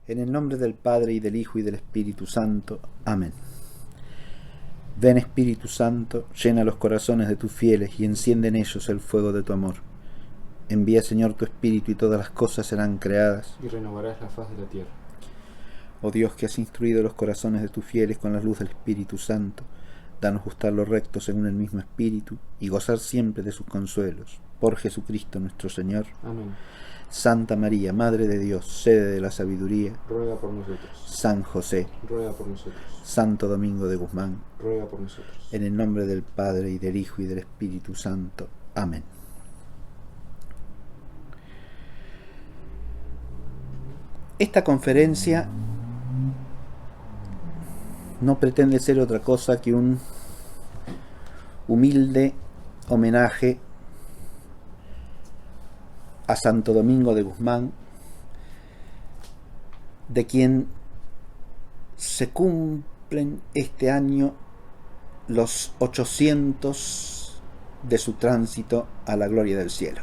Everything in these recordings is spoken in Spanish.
En el nombre del Padre, y del Hijo, y del Espíritu Santo. Amén. Ven, Espíritu Santo, llena los corazones de tus fieles y enciende en ellos el fuego de tu amor. Envía, Señor, tu Espíritu y todas las cosas serán creadas. Y renovarás la faz de la tierra. Oh Dios, que has instruido los corazones de tus fieles con la luz del Espíritu Santo, danos gustar lo recto según el mismo Espíritu y gozar siempre de sus consuelos. Por Jesucristo nuestro Señor. Amén. Santa María, Madre de Dios, sede de la sabiduría. Ruega por nosotros. San José, Ruega por nosotros. Santo Domingo de Guzmán. Ruega por nosotros. En el nombre del Padre, y del Hijo, y del Espíritu Santo. Amén. Esta conferencia no pretende ser otra cosa que un humilde homenaje a Santo Domingo de Guzmán, de quien se cumplen este año los 800 de su tránsito a la gloria del cielo.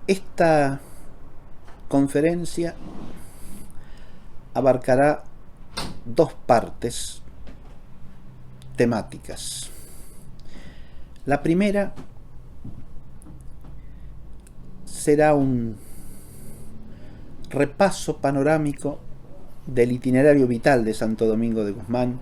Esta conferencia abarcará dos partes temáticas. La primera será un repaso panorámico del itinerario vital de Santo Domingo de Guzmán,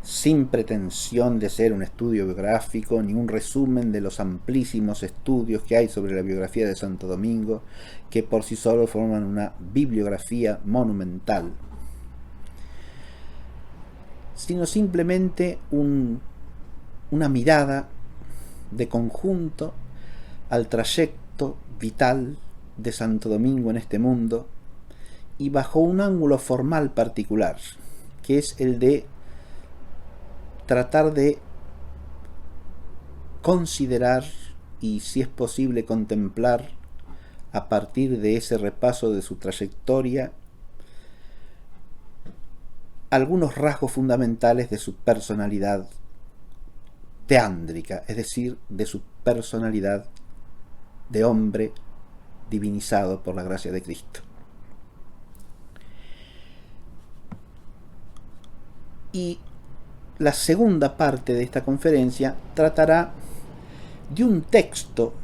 sin pretensión de ser un estudio biográfico ni un resumen de los amplísimos estudios que hay sobre la biografía de Santo Domingo, que por sí solos forman una bibliografía monumental, sino simplemente una mirada de conjunto al trayecto vital de Santo Domingo en este mundo, y bajo un ángulo formal particular, que es el de tratar de considerar y, si es posible, contemplar a partir de ese repaso de su trayectoria algunos rasgos fundamentales de su personalidad teándrica, es decir, de su personalidad de hombre divinizado por la gracia de Cristo. Y la segunda parte de esta conferencia tratará de un texto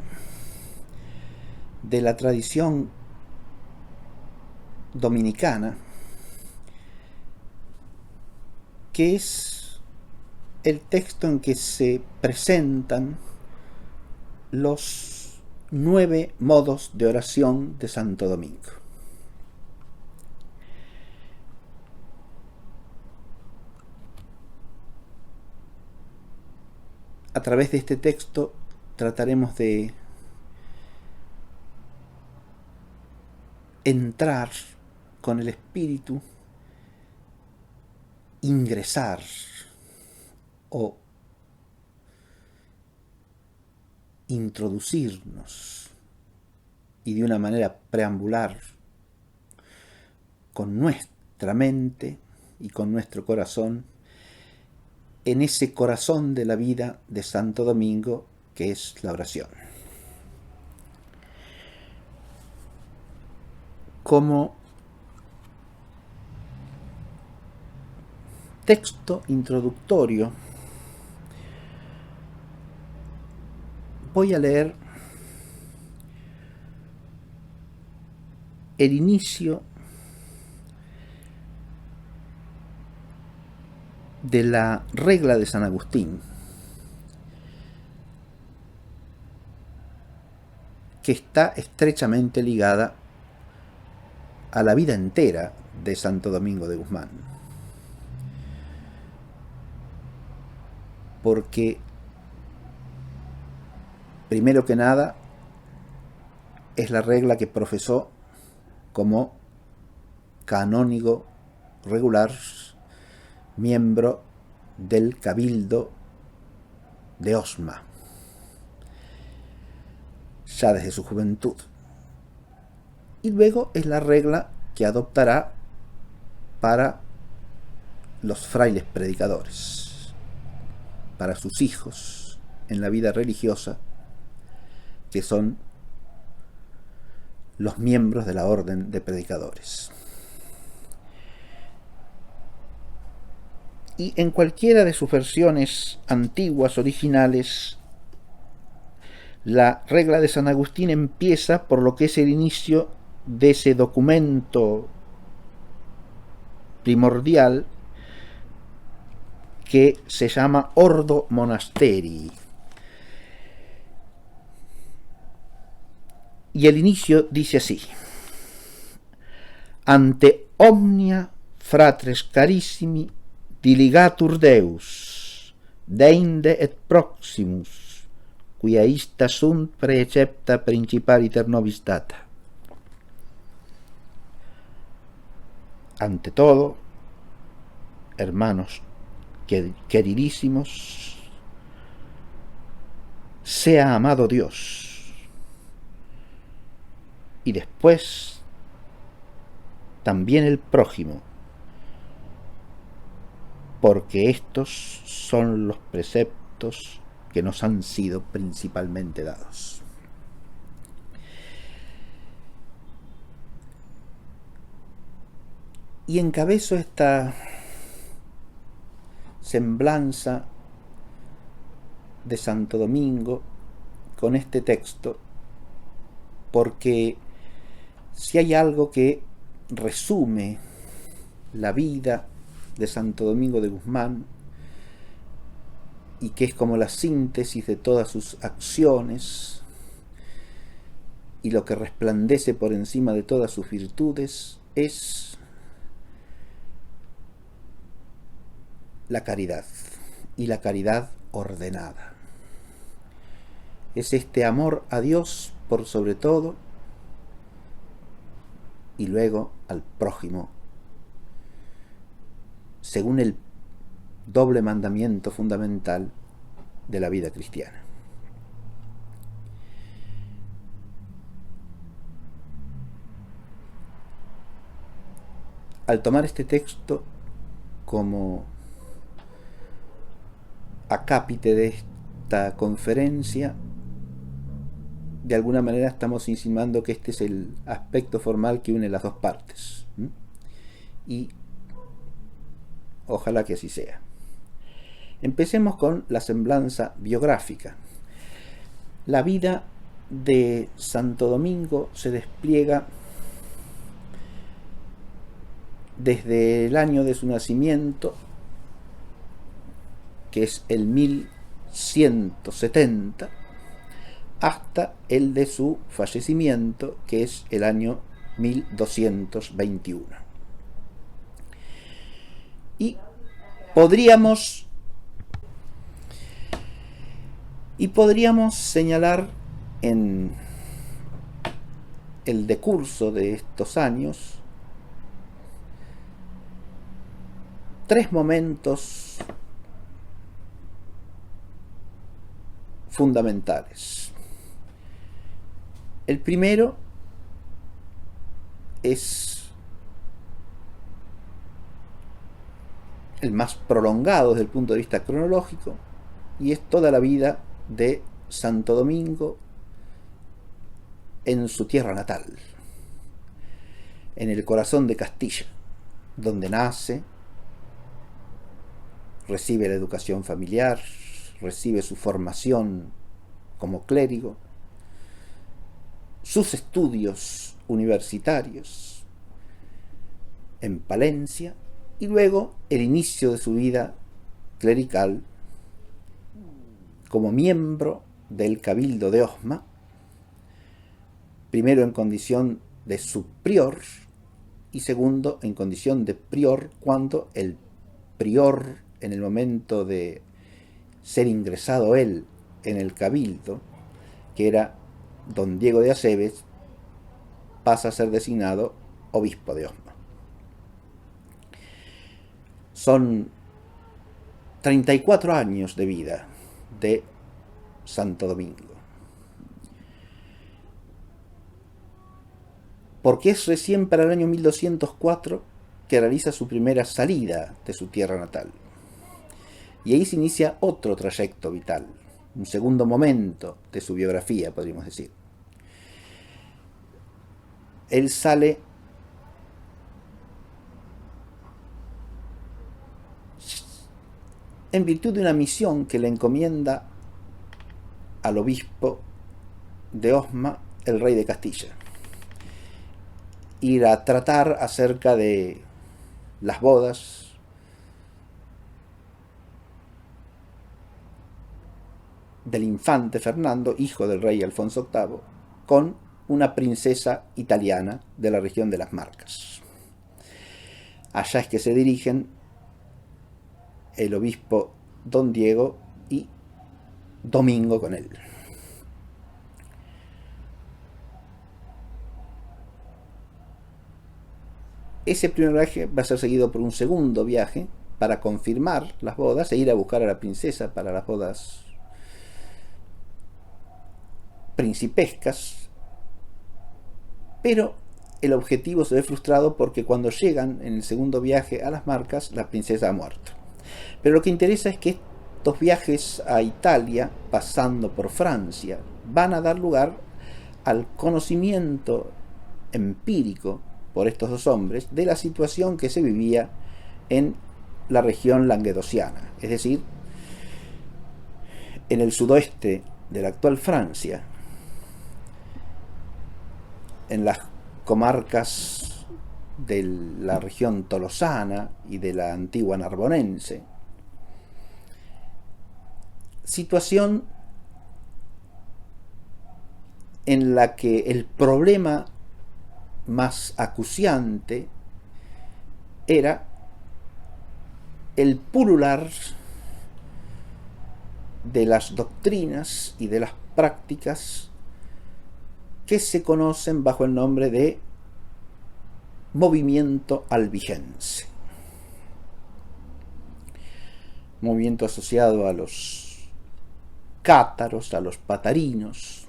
de la tradición dominicana, que es el texto en que se presentan los 9 modos de oración de Santo Domingo. A través de este texto trataremos de entrar con el espíritu, ingresar o introducirnos, y de una manera preambular, con nuestra mente y con nuestro corazón, en ese corazón de la vida de Santo Domingo, que es la oración. Como texto introductorio, voy a leer el inicio de la regla de San Agustín, que está estrechamente ligada a la vida entera de Santo Domingo de Guzmán, porque primero que nada es la regla que profesó como canónigo regular, miembro del Cabildo de Osma, ya desde su juventud. Y luego es la regla que adoptará para los frailes predicadores, para sus hijos en la vida religiosa, que son los miembros de la orden de predicadores. Y en cualquiera de sus versiones antiguas, originales, la regla de San Agustín empieza por lo que es el inicio de ese documento primordial que se llama Ordo Monasterii. Y el inicio dice así: ante omnia fratres carissimi diligatur Deus, deinde et proximus, quia ista sunt precepta principaliter nobis data. Ante todo, hermanos queridísimos, sea amado Dios, y después también el prójimo, porque estos son los preceptos que nos han sido principalmente dados. Y encabezo esta semblanza de Santo Domingo con este texto, porque si hay algo que resume la vida de Santo Domingo de Guzmán y que es como la síntesis de todas sus acciones y lo que resplandece por encima de todas sus virtudes, es la caridad, y la caridad ordenada. Es este amor a Dios por sobre todo y luego al prójimo, según el doble mandamiento fundamental de la vida cristiana. Al tomar este texto como acápite de esta conferencia, de alguna manera estamos insinuando que este es el aspecto formal que une las dos partes. Y ojalá que así sea. Empecemos con la semblanza biográfica. La vida de Santo Domingo se despliega desde el año de su nacimiento, que es el 1170, hasta el de su fallecimiento, que es el año 1221. Y podríamos señalar en el decurso de estos años tres momentos fundamentales. El primero es el más prolongado desde el punto de vista cronológico, y es toda la vida de Santo Domingo en su tierra natal, en el corazón de Castilla, donde nace, recibe la educación familiar, recibe su formación como clérigo, sus estudios universitarios en Palencia, y luego el inicio de su vida clerical como miembro del Cabildo de Osma, primero en condición de subprior y segundo en condición de prior, cuando el prior, en el momento de ser ingresado él en el Cabildo, que era don Diego de Aceves, pasa a ser designado obispo de Osma. Son 34 años de vida de Santo Domingo. Porque es recién para el año 1204 que realiza su primera salida de su tierra natal. Y ahí se inicia otro trayecto vital, un segundo momento de su biografía, podríamos decir. Él sale en virtud de una misión que le encomienda al obispo de Osma, el rey de Castilla. Ir a tratar acerca de las bodas del infante Fernando, hijo del rey Alfonso VIII, con una princesa italiana de la región de las Marcas. Allá es que se dirigen el obispo don Diego y Domingo con él. Ese primer viaje va a ser seguido por un segundo viaje para confirmar las bodas e ir a buscar a la princesa para las bodas principescas, pero el objetivo se ve frustrado porque cuando llegan en el segundo viaje a las Marcas, la princesa ha muerto. Pero lo que interesa es que estos viajes a Italia, pasando por Francia, van a dar lugar al conocimiento empírico por estos dos hombres de la situación que se vivía en la región languedociana, es decir, en el sudoeste de la actual Francia, en las comarcas de la región tolosana y de la antigua narbonense. Situación en la que el problema más acuciante era el pulular de las doctrinas y de las prácticas que se conocen bajo el nombre de movimiento albigense. Movimiento asociado a los cátaros, a los patarinos,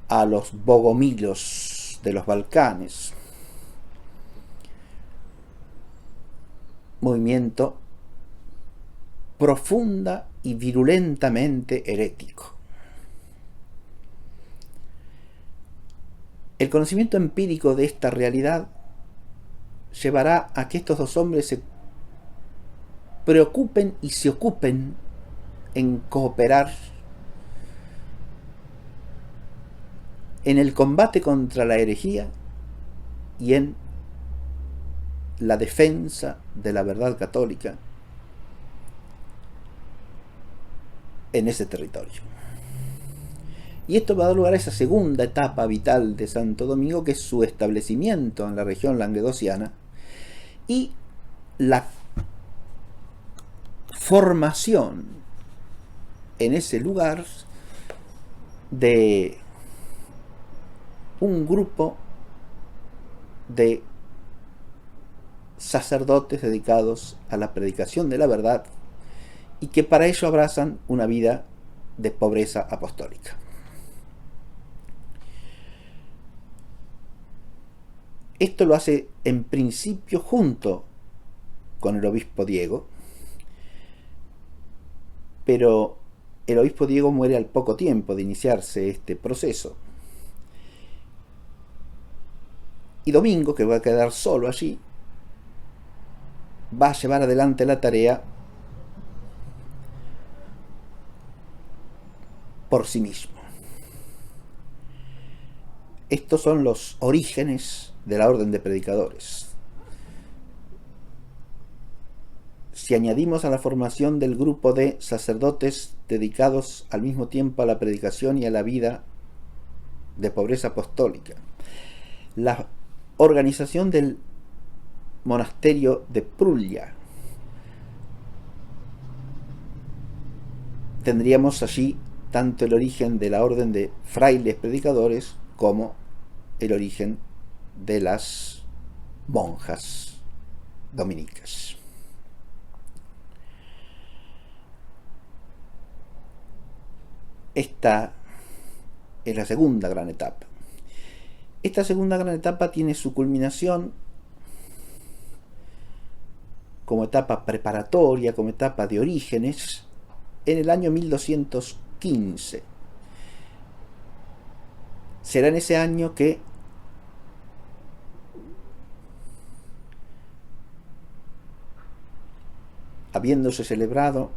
a los bogomilos de los Balcanes. Movimiento profunda y virulentamente herético. El conocimiento empírico de esta realidad llevará a que estos dos hombres se preocupen y se ocupen en cooperar en el combate contra la herejía y en la defensa de la verdad católica en ese territorio. Y esto va a dar lugar a esa segunda etapa vital de Santo Domingo, que es su establecimiento en la región languedociana y la formación en ese lugar de un grupo de sacerdotes dedicados a la predicación de la verdad y que para ello abrazan una vida de pobreza apostólica. Esto lo hace en principio junto con el obispo Diego, pero el obispo Diego muere al poco tiempo de iniciarse este proceso. Y Domingo, que va a quedar solo allí, va a llevar adelante la tarea por sí mismo. Estos son los orígenes de la orden de predicadores. Si añadimos a la formación del grupo de sacerdotes dedicados al mismo tiempo a la predicación y a la vida de pobreza apostólica, la organización del monasterio de Pruglia, tendríamos allí tanto el origen de la orden de frailes predicadores como el origen de las monjas dominicas. Esta es la segunda gran etapa. Esta segunda gran etapa tiene su culminación como etapa preparatoria, como etapa de orígenes, en el año 1215. Será en ese año que habiéndose celebrado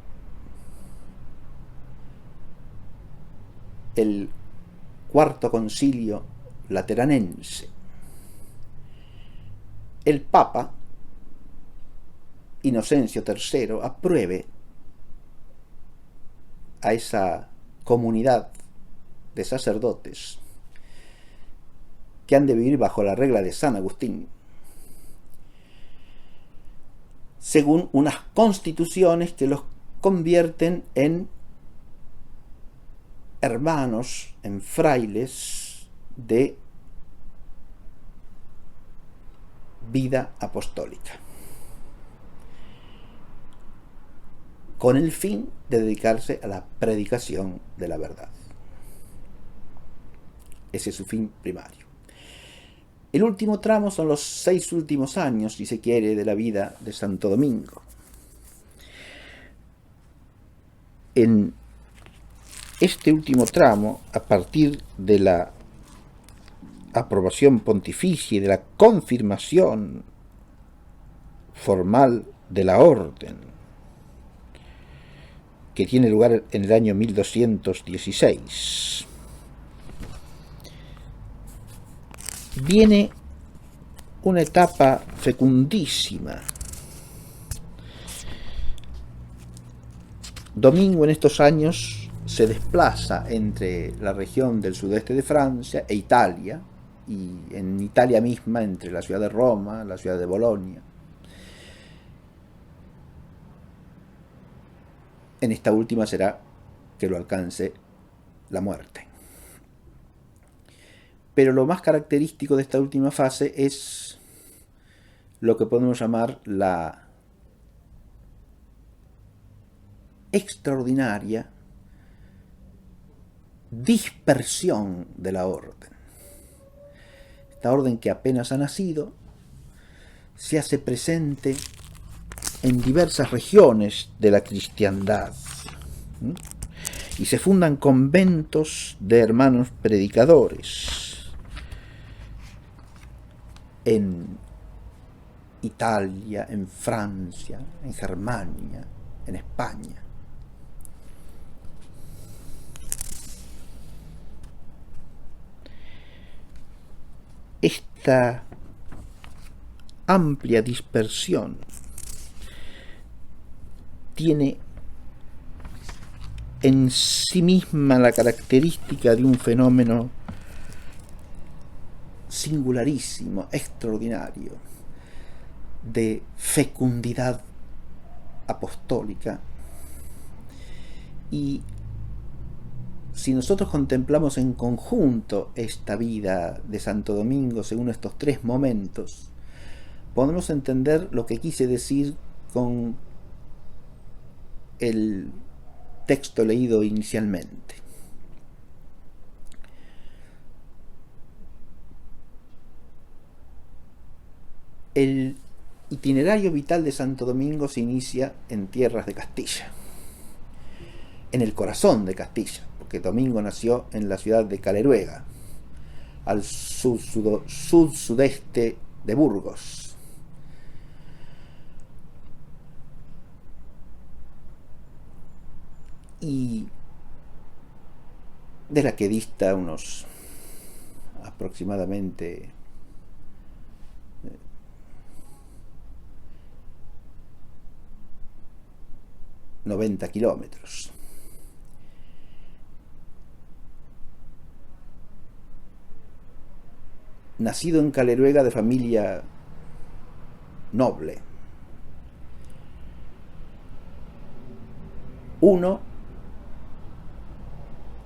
el Cuarto Concilio Lateranense, el Papa Inocencio III apruebe a esa comunidad de sacerdotes que han de vivir bajo la regla de San Agustín, según unas constituciones que los convierten en hermanos, en frailes de vida apostólica, con el fin de dedicarse a la predicación de la verdad. Ese es su fin primario. El último tramo son los 6 últimos años, si se quiere, de la vida de Santo Domingo. En este último tramo, a partir de la aprobación pontificia y de la confirmación formal de la orden, que tiene lugar en el año 1216, viene una etapa fecundísima. Domingo en estos años se desplaza entre la región del sudeste de Francia e Italia, y en Italia misma entre la ciudad de Roma, la ciudad de Bolonia. En esta última será que lo alcance la muerte. Pero lo más característico de esta última fase es lo que podemos llamar la extraordinaria dispersión de la orden. Esta orden, que apenas ha nacido, se hace presente en diversas regiones de la cristiandad, y se fundan conventos de hermanos predicadores en Italia, en Francia, en Germania, en España. Esta amplia dispersión tiene en sí misma la característica de un fenómeno singularísimo, extraordinario, de fecundidad apostólica. Y si nosotros contemplamos en conjunto esta vida de Santo Domingo según estos 3 momentos, podemos entender lo que quise decir con el texto leído inicialmente. El itinerario vital de Santo Domingo se inicia en tierras de Castilla, en el corazón de Castilla, porque Domingo nació en la ciudad de Caleruega, al sudeste de Burgos. Y de la que dista unos aproximadamente 90 kilómetros. Nacido en Caleruega de familia noble,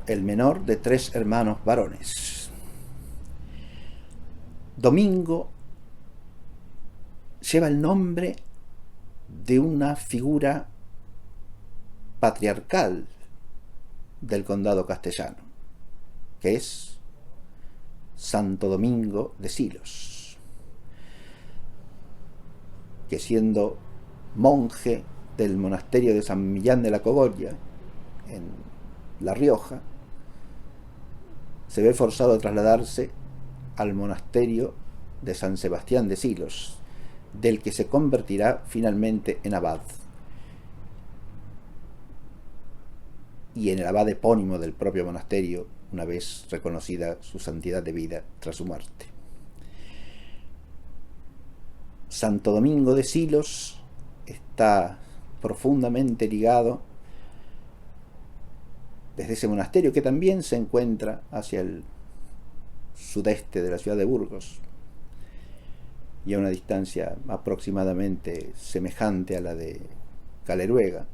el menor de 3 hermanos varones. Domingo lleva el nombre de una figura patriarcal del condado castellano, que es Santo Domingo de Silos, que siendo monje del monasterio de San Millán de la Cogolla, en La Rioja, se ve forzado a trasladarse al monasterio de San Sebastián de Silos, del que se convertirá finalmente en abad, y en el abad epónimo del propio monasterio, una vez reconocida su santidad de vida tras su muerte. Santo Domingo de Silos está profundamente ligado desde ese monasterio, que también se encuentra hacia el sudeste de la ciudad de Burgos y a una distancia aproximadamente semejante a la de Caleruega,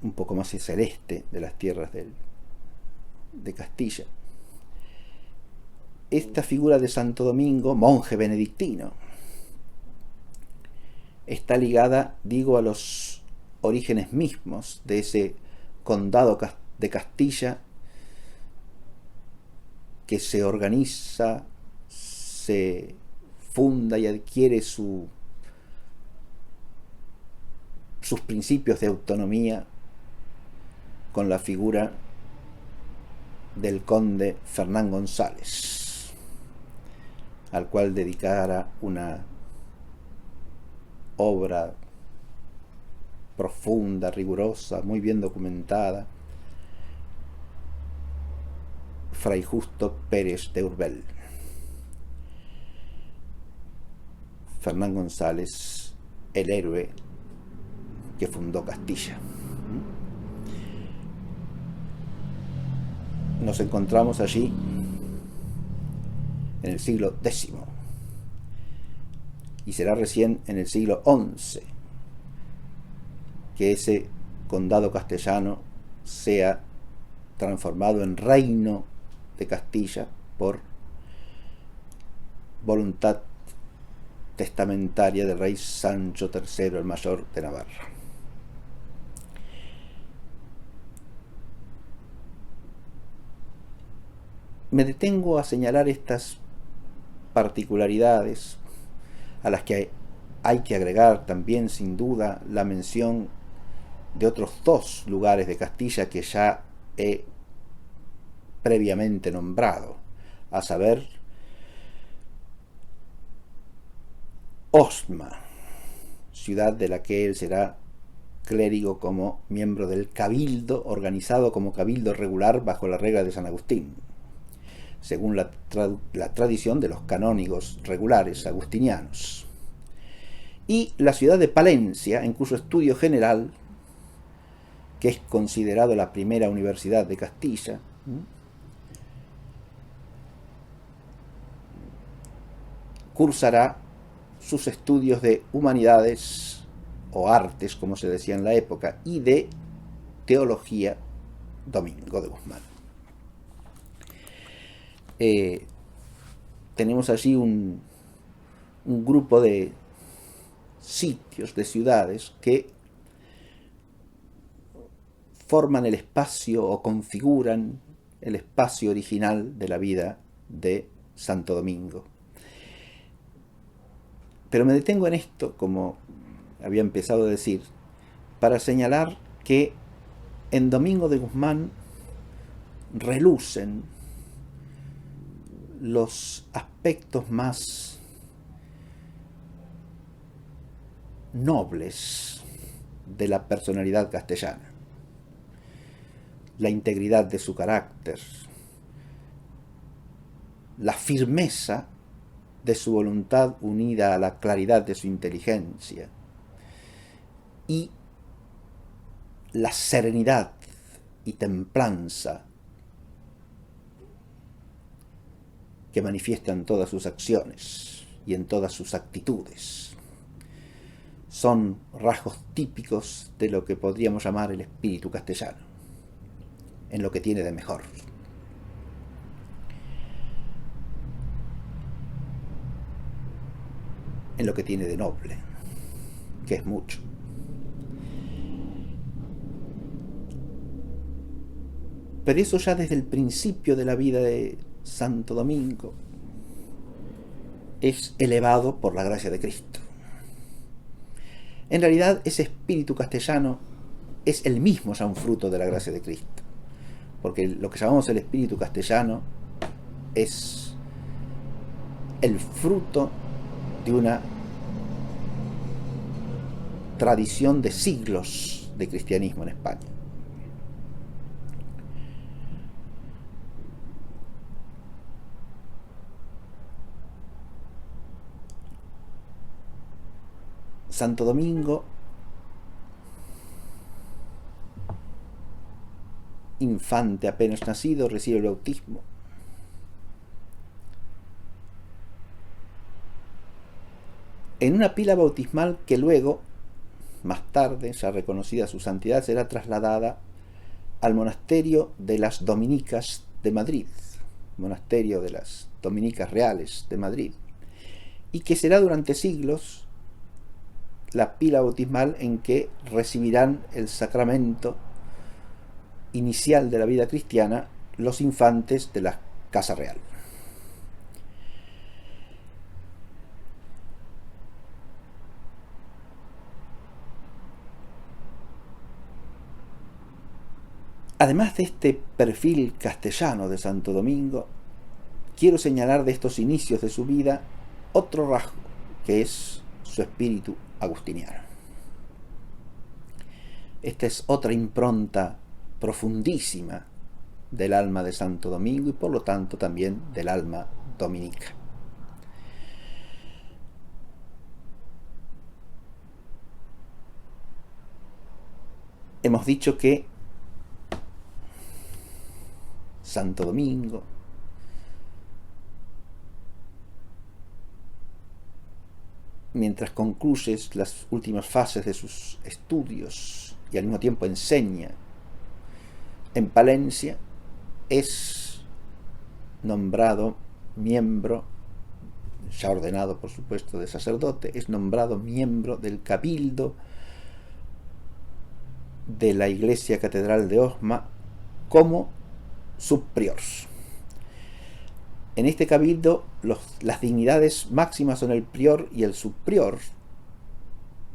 un poco más hacia el este de las tierras de Castilla. Esta figura de Santo Domingo, monje benedictino, está ligada, digo, a los orígenes mismos de ese condado de Castilla que se organiza, se funda y adquiere sus principios de autonomía con la figura del conde Fernán González, al cual dedicara una obra profunda, rigurosa, muy bien documentada, Fray Justo Pérez de Urbel. Fernán González, el héroe que fundó Castilla. Nos encontramos allí en el siglo X, y será recién en el siglo XI que ese condado castellano sea transformado en reino de Castilla por voluntad testamentaria del rey Sancho III el Mayor de Navarra. Me detengo a señalar estas particularidades, a las que hay que agregar también sin duda la mención de otros dos lugares de Castilla que ya he previamente nombrado, a saber, Osma, ciudad de la que él será clérigo como miembro del cabildo, organizado como cabildo regular bajo la regla de San Agustín, según la tradición de los canónigos regulares agustinianos. Y la ciudad de Palencia, en cuyo estudio general, que es considerado la primera universidad de Castilla, cursará sus estudios de humanidades o artes, como se decía en la época, y de teología Domingo de Guzmán. Tenemos allí un grupo de sitios, de ciudades que forman el espacio o configuran el espacio original de la vida de Santo Domingo. Pero me detengo en esto, como había empezado a decir, para señalar que en Domingo de Guzmán relucen los aspectos más nobles de la personalidad castellana. La integridad de su carácter, la firmeza de su voluntad unida a la claridad de su inteligencia y la serenidad y templanza que manifiestan todas sus acciones y en todas sus actitudes. Son rasgos típicos de lo que podríamos llamar el espíritu castellano, en lo que tiene de mejor. En lo que tiene de noble, que es mucho. Pero eso ya desde el principio de la vida de Santo Domingo es elevado por la gracia de Cristo. En realidad, ese espíritu castellano es el mismo ya un fruto de la gracia de Cristo, porque lo que llamamos el espíritu castellano es el fruto de una tradición de siglos de cristianismo en España. Santo Domingo, infante apenas nacido, recibe el bautismo. En una pila bautismal que luego, más tarde, ya reconocida su santidad, será trasladada al monasterio de las Dominicas de Madrid, monasterio de las Dominicas Reales de Madrid, y que será durante siglos la pila bautismal en que recibirán el sacramento inicial de la vida cristiana los infantes de la Casa Real. Además de este perfil castellano de Santo Domingo, quiero señalar de estos inicios de su vida otro rasgo, que es su espíritu agustiniano. Esta es otra impronta profundísima del alma de Santo Domingo y por lo tanto también del alma dominica. Hemos dicho que Santo Domingo mientras concluye las últimas fases de sus estudios y al mismo tiempo enseña en Palencia, es nombrado miembro, ya ordenado por supuesto de sacerdote, es nombrado miembro del cabildo de la Iglesia Catedral de Osma como subprior. En este cabildo las dignidades máximas son el prior y el subprior,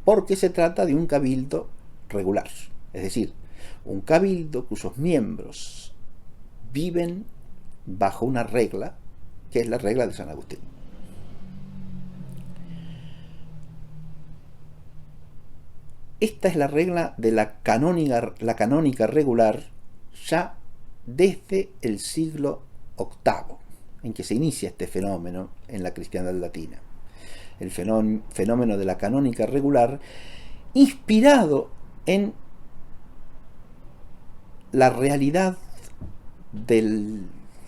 porque se trata de un cabildo regular, es decir, un cabildo cuyos miembros viven bajo una regla, que es la regla de San Agustín. Esta es la regla de la canónica regular ya desde el siglo VIII, en que se inicia este fenómeno en la cristiandad latina. El fenómeno de la canónica regular, inspirado en la realidad de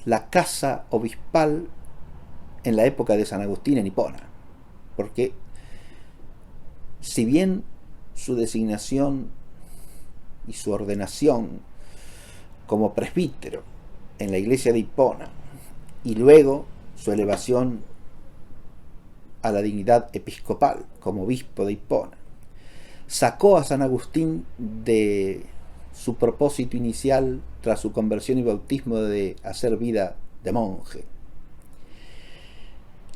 la casa obispal en la época de San Agustín en Hipona, porque si bien su designación y su ordenación como presbítero en la iglesia de Hipona y luego su elevación a la dignidad episcopal como obispo de Hipona sacó a San Agustín de su propósito inicial tras su conversión y bautismo de hacer vida de monje.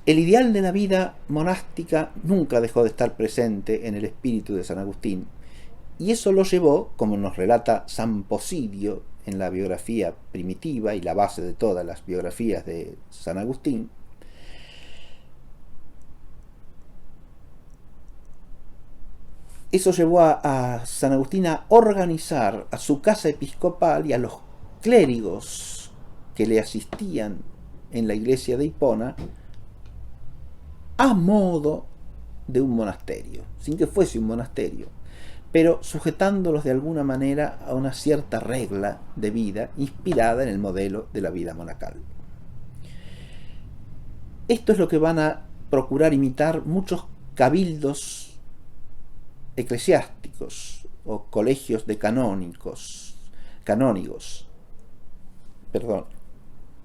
El ideal de la vida monástica nunca dejó de estar presente en el espíritu de San Agustín, y eso lo llevó, como nos relata San Posidio en la biografía primitiva y la base de todas las biografías de San Agustín, eso llevó a San Agustín a organizar a su casa episcopal y a los clérigos que le asistían en la iglesia de Hipona a modo de un monasterio, sin que fuese un monasterio, pero sujetándolos de alguna manera a una cierta regla de vida inspirada en el modelo de la vida monacal. Esto es lo que van a procurar imitar muchos cabildos eclesiásticos o colegios de canónigos,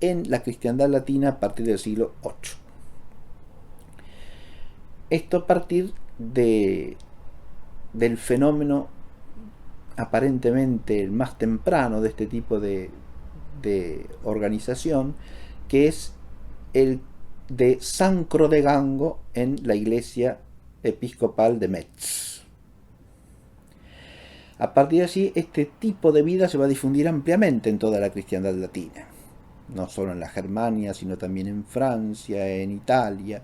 en la cristiandad latina a partir del siglo VIII. Esto a partir del fenómeno aparentemente el más temprano de este tipo de organización, que es el de San Crodegango en la iglesia episcopal de Metz. A partir de allí, este tipo de vida se va a difundir ampliamente en toda la cristiandad latina, no solo en la Germania, sino también en Francia, en Italia,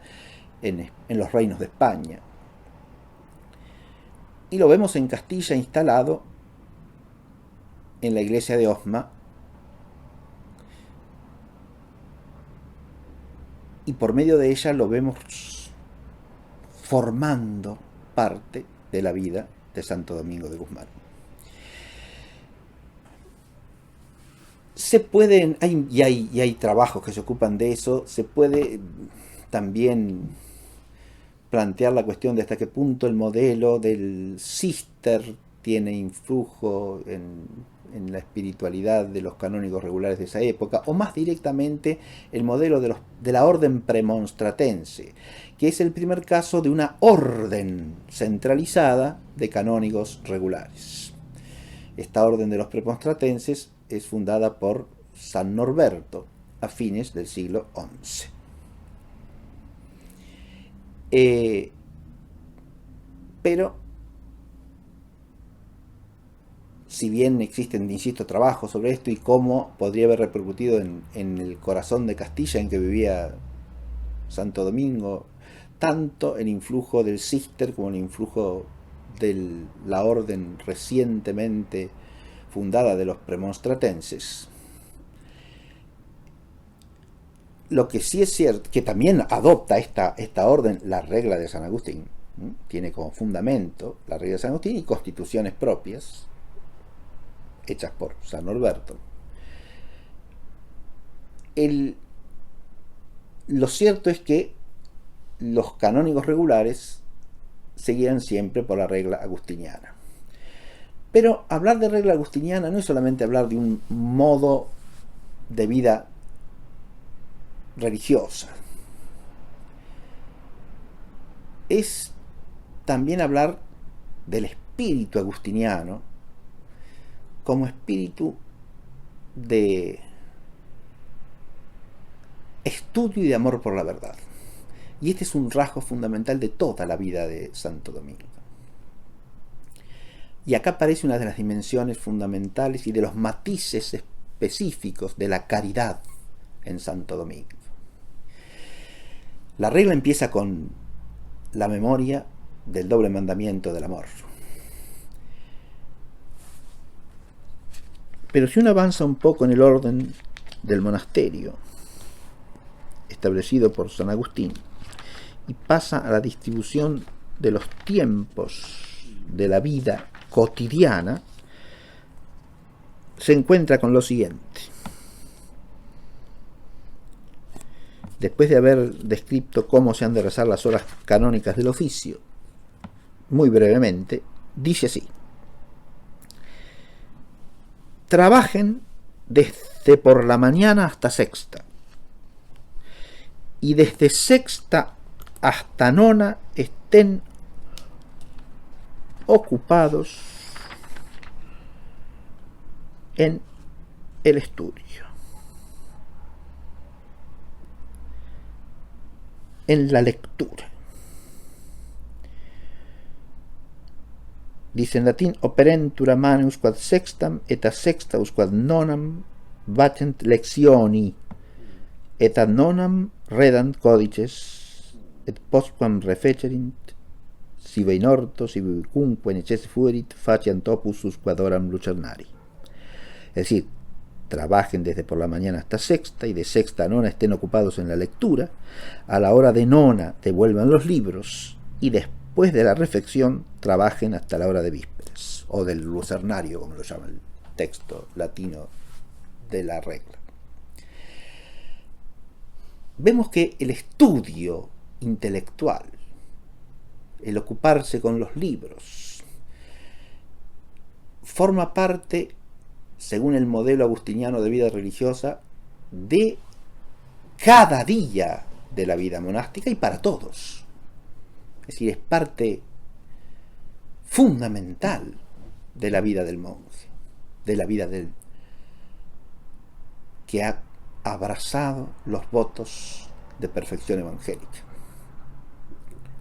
en los reinos de España. Y lo vemos en Castilla instalado en la iglesia de Osma, y por medio de ella lo vemos formando parte de la vida de Santo Domingo de Guzmán. Se pueden, hay trabajos que se ocupan de eso, se puede también plantear la cuestión de hasta qué punto el modelo del cister tiene influjo en la espiritualidad de los canónigos regulares de esa época, o más directamente el modelo de la orden premonstratense, que es el primer caso de una orden centralizada de canónigos regulares. Esta orden de los premonstratenses es fundada por San Norberto a fines del siglo XI. Pero, si bien existen, insisto, trabajos sobre esto y cómo podría haber repercutido en el corazón de Castilla en que vivía Santo Domingo, tanto el influjo del cister como el influjo de la orden recientemente fundada de los premonstratenses. Lo que sí es cierto, que también adopta esta orden la regla de San Agustín, tiene como fundamento la regla de San Agustín y constituciones propias, hechas por San Norberto. Lo cierto es que los canónigos regulares seguían siempre por la regla agustiniana. Pero hablar de regla agustiniana no es solamente hablar de un modo de vida religiosa, es también hablar del espíritu agustiniano como espíritu de estudio y de amor por la verdad. Y este es un rasgo fundamental de toda la vida de Santo Domingo. Y acá aparece una de las dimensiones fundamentales y de los matices específicos de la caridad en Santo Domingo. La regla empieza con la memoria del doble mandamiento del amor. Pero si uno avanza un poco en el orden del monasterio establecido por San Agustín y pasa a la distribución de los tiempos de la vida cotidiana, se encuentra con lo siguiente. Después de haber descrito cómo se han de rezar las horas canónicas del oficio, muy brevemente, dice así: trabajen desde por la mañana hasta sexta, y desde sexta hasta nona estén ocupados en el estudio, en la lectura. Dice en latín: operentur manus quad sextam et a sextaus quad nonam vatent lectioni et ad nonam redant codices et postquam refecerint sive in orto sive cumque necesse fuerit faciant opus quad oram lucernari. Es decir, trabajen desde por la mañana hasta sexta y de sexta a nona estén ocupados en la lectura, a la hora de nona devuelvan los libros y después de la reflexión trabajen hasta la hora de vísperas, o del lucernario, como lo llama el texto latino de la regla. Vemos que el estudio intelectual, el ocuparse con los libros, forma parte, según el modelo agustiniano de vida religiosa, de cada día de la vida monástica y para todos. Es decir, es parte fundamental de la vida del monje, de la vida del que ha abrazado los votos de perfección evangélica,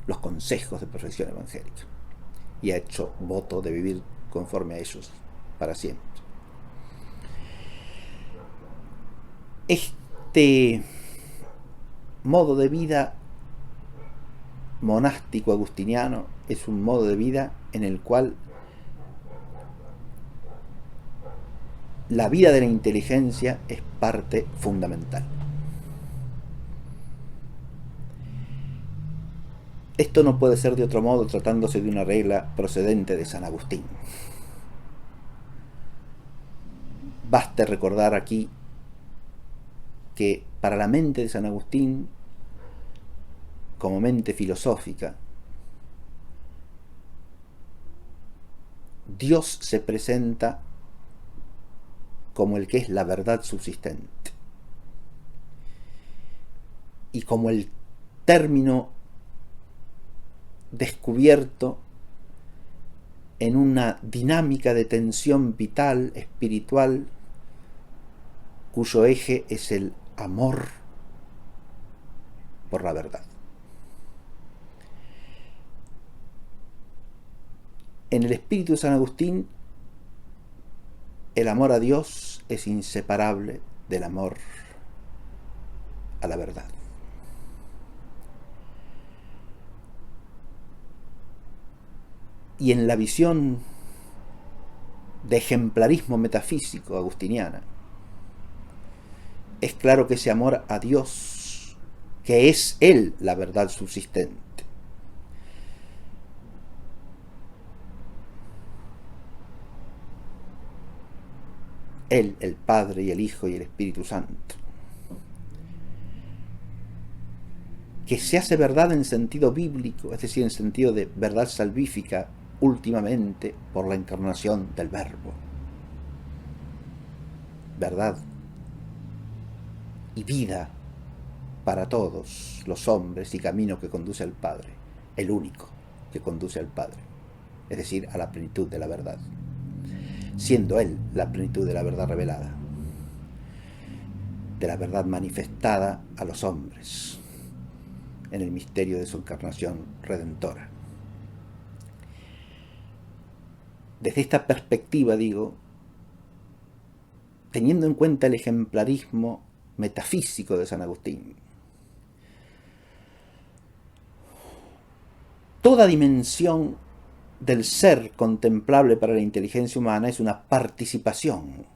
los consejos de perfección evangélica, y ha hecho voto de vivir conforme a ellos para siempre. Este modo de vida monástico agustiniano es un modo de vida en el cual la vida de la inteligencia es parte fundamental. Esto no puede ser de otro modo tratándose de una regla procedente de San Agustín. Baste recordar aquí que para la mente de San Agustín, como mente filosófica, Dios se presenta como el que es la verdad subsistente y como el término descubierto en una dinámica de tensión vital, espiritual, cuyo eje es el amor por la verdad. En el espíritu de San Agustín, el amor a Dios es inseparable del amor a la verdad. Y en la visión de ejemplarismo metafísico agustiniana, es claro que ese amor a Dios, que es Él la verdad subsistente, Él, el Padre y el Hijo y el Espíritu Santo, que se hace verdad en sentido bíblico, es decir, en sentido de verdad salvífica, últimamente por la encarnación del Verbo. Verdad y vida para todos los hombres y camino que conduce al Padre, el único que conduce al Padre, es decir, a la plenitud de la verdad, siendo Él la plenitud de la verdad revelada, de la verdad manifestada a los hombres en el misterio de su encarnación redentora. Desde esta perspectiva, digo, teniendo en cuenta el ejemplarismo metafísico de San Agustín, toda dimensión del ser contemplable para la inteligencia humana es una participación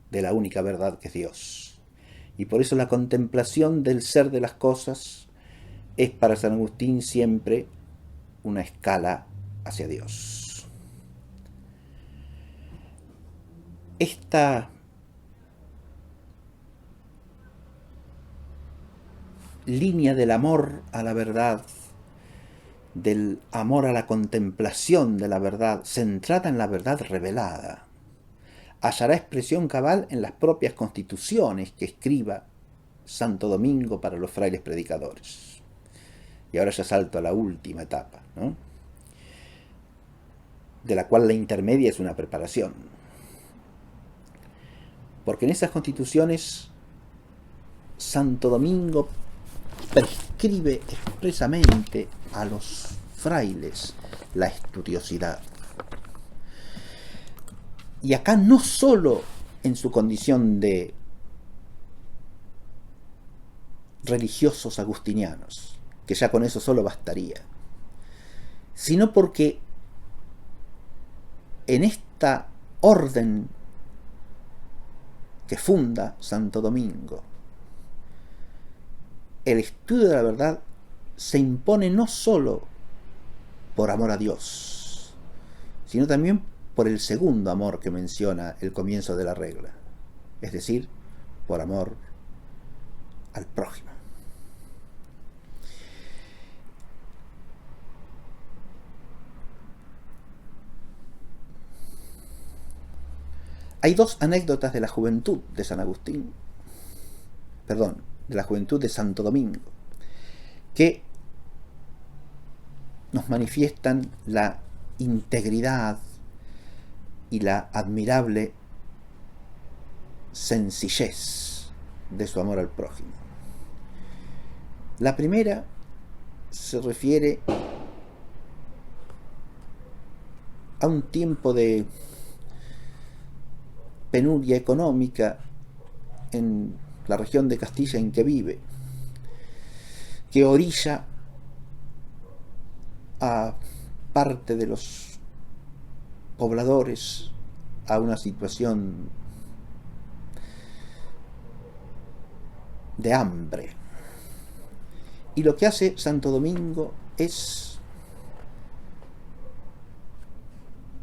de la única verdad que es Dios. Y por eso la contemplación del ser de las cosas es para San Agustín siempre una escala hacia Dios. Esta línea del amor a la verdad, del amor a la contemplación de la verdad, centrada en la verdad revelada, hallará expresión cabal en las propias constituciones que escriba Santo Domingo para los frailes predicadores. Y ahora ya salto a la última etapa, ¿no?, de la cual la intermedia es una preparación. Porque en esas constituciones Santo Domingo prescribe expresamente a los frailes la estudiosidad. Y acá no solo en su condición de religiosos agustinianos, que ya con eso solo bastaría, sino porque en esta orden que funda Santo Domingo, el estudio de la verdad se impone no solo por amor a Dios, sino también por el segundo amor que menciona el comienzo de la regla, es decir, por amor al prójimo. Hay dos anécdotas de la juventud de San Agustín, de la juventud de Santo Domingo, que nos manifiestan la integridad y la admirable sencillez de su amor al prójimo. La primera se refiere a un tiempo de penuria económica en la región de Castilla en que vive, que orilla a parte de los pobladores a una situación de hambre. Y lo que hace Santo Domingo es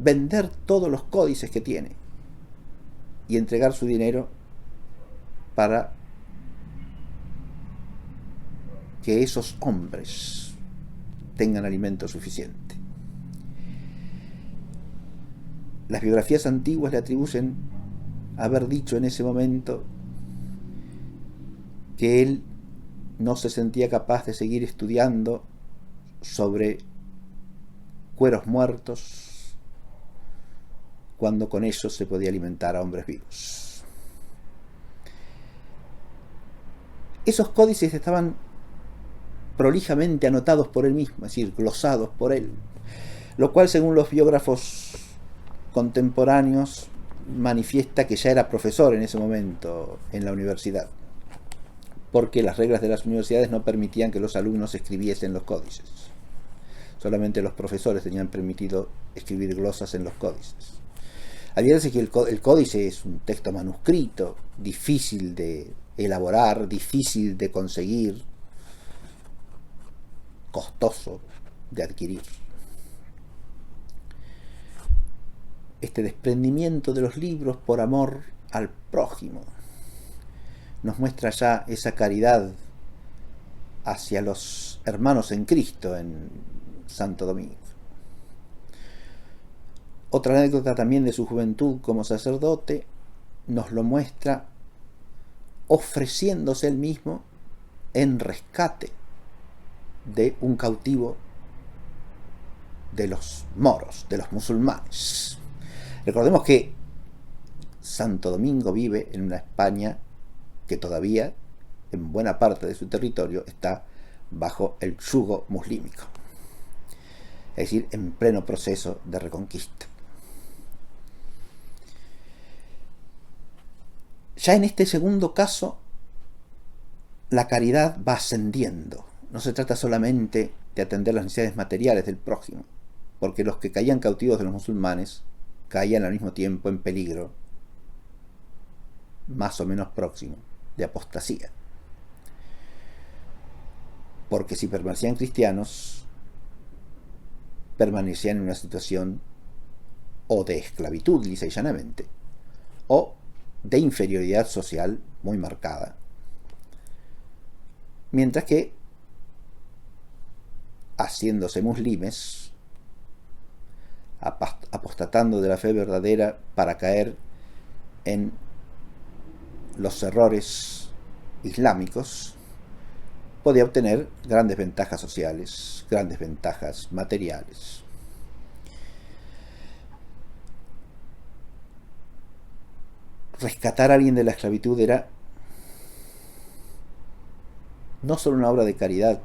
vender todos los códices que tiene y entregar su dinero para que esos hombres tengan alimento suficiente. Las biografías antiguas le atribuyen haber dicho en ese momento que él no se sentía capaz de seguir estudiando sobre cueros muertos cuando con ellos se podía alimentar a hombres vivos. Esos códices estaban prolijamente anotados por él mismo, es decir, glosados por él, lo cual, según los biógrafos contemporáneos, manifiesta que ya era profesor en ese momento en la universidad, porque las reglas de las universidades no permitían que los alumnos escribiesen los códices. Solamente los profesores tenían permitido escribir glosas en los códices. Había veces que el códice es un texto manuscrito, difícil de elaborar, difícil de conseguir, costoso de adquirir. Este desprendimiento de los libros por amor al prójimo nos muestra ya esa caridad hacia los hermanos en Cristo en Santo Domingo. Otra anécdota también de su juventud como sacerdote nos lo muestra ofreciéndose él mismo en rescate de un cautivo de los moros, de los musulmanes. Recordemos que Santo Domingo vive en una España que todavía, en buena parte de su territorio, está bajo el yugo muslímico, es decir, en pleno proceso de reconquista. Ya en este segundo caso, la caridad va ascendiendo. No se trata solamente de atender las necesidades materiales del prójimo, porque los que caían cautivos de los musulmanes caían al mismo tiempo en peligro más o menos próximo de apostasía. Porque si permanecían cristianos, permanecían en una situación o de esclavitud, lisa y llanamente, o de inferioridad social muy marcada. Mientras que, haciéndose muslimes, apostatando de la fe verdadera para caer en los errores islámicos, podía obtener grandes ventajas sociales, grandes ventajas materiales. Rescatar a alguien de la esclavitud era no solo una obra de caridad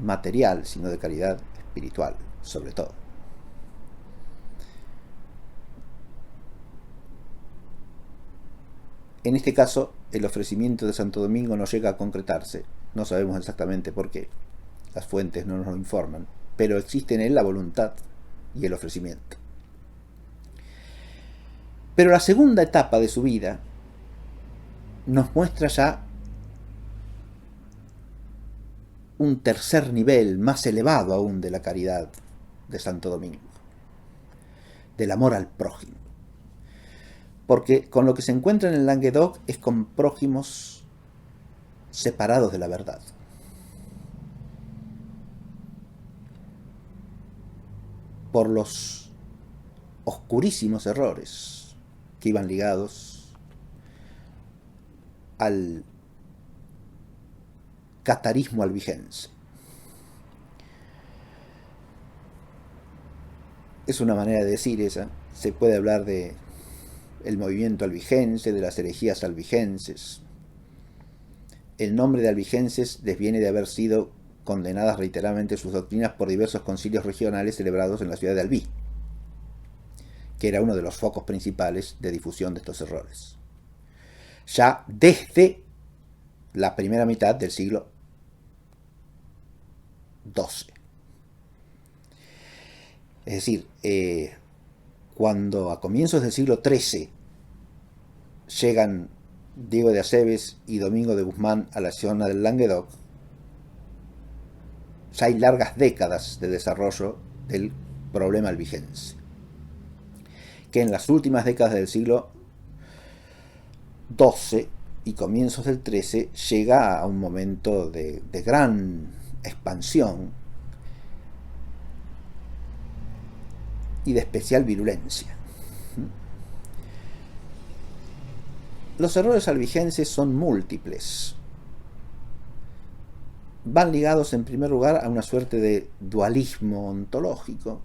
material, sino de caridad espiritual, sobre todo. En este caso, el ofrecimiento de Santo Domingo no llega a concretarse. No sabemos exactamente por qué. Las fuentes no nos lo informan. Pero existe en él la voluntad y el ofrecimiento. Pero la segunda etapa de su vida nos muestra ya un tercer nivel, más elevado aún de la caridad de Santo Domingo. Del amor al prójimo. Porque con lo que se encuentra en el Languedoc es con prójimos separados de la verdad. Por los oscurísimos errores que iban ligados al catarismo albigense. Es una manera de decir esa. Se puede hablar de el movimiento albigense, de las herejías albigenses. El nombre de albigenses desviene de haber sido condenadas reiteradamente sus doctrinas por diversos concilios regionales celebrados en la ciudad de Albí. que era uno de los focos principales de difusión de estos errores, ya desde la primera mitad del siglo XII. Es decir, cuando a comienzos del siglo XIII llegan Diego de Acebes y Domingo de Guzmán a la zona del Languedoc, ya hay largas décadas de desarrollo del problema albigense, que en las últimas décadas del siglo XII y comienzos del XIII llega a un momento de gran expansión y de especial virulencia. Los errores albigenses son múltiples. Van ligados en primer lugar a una suerte de dualismo ontológico,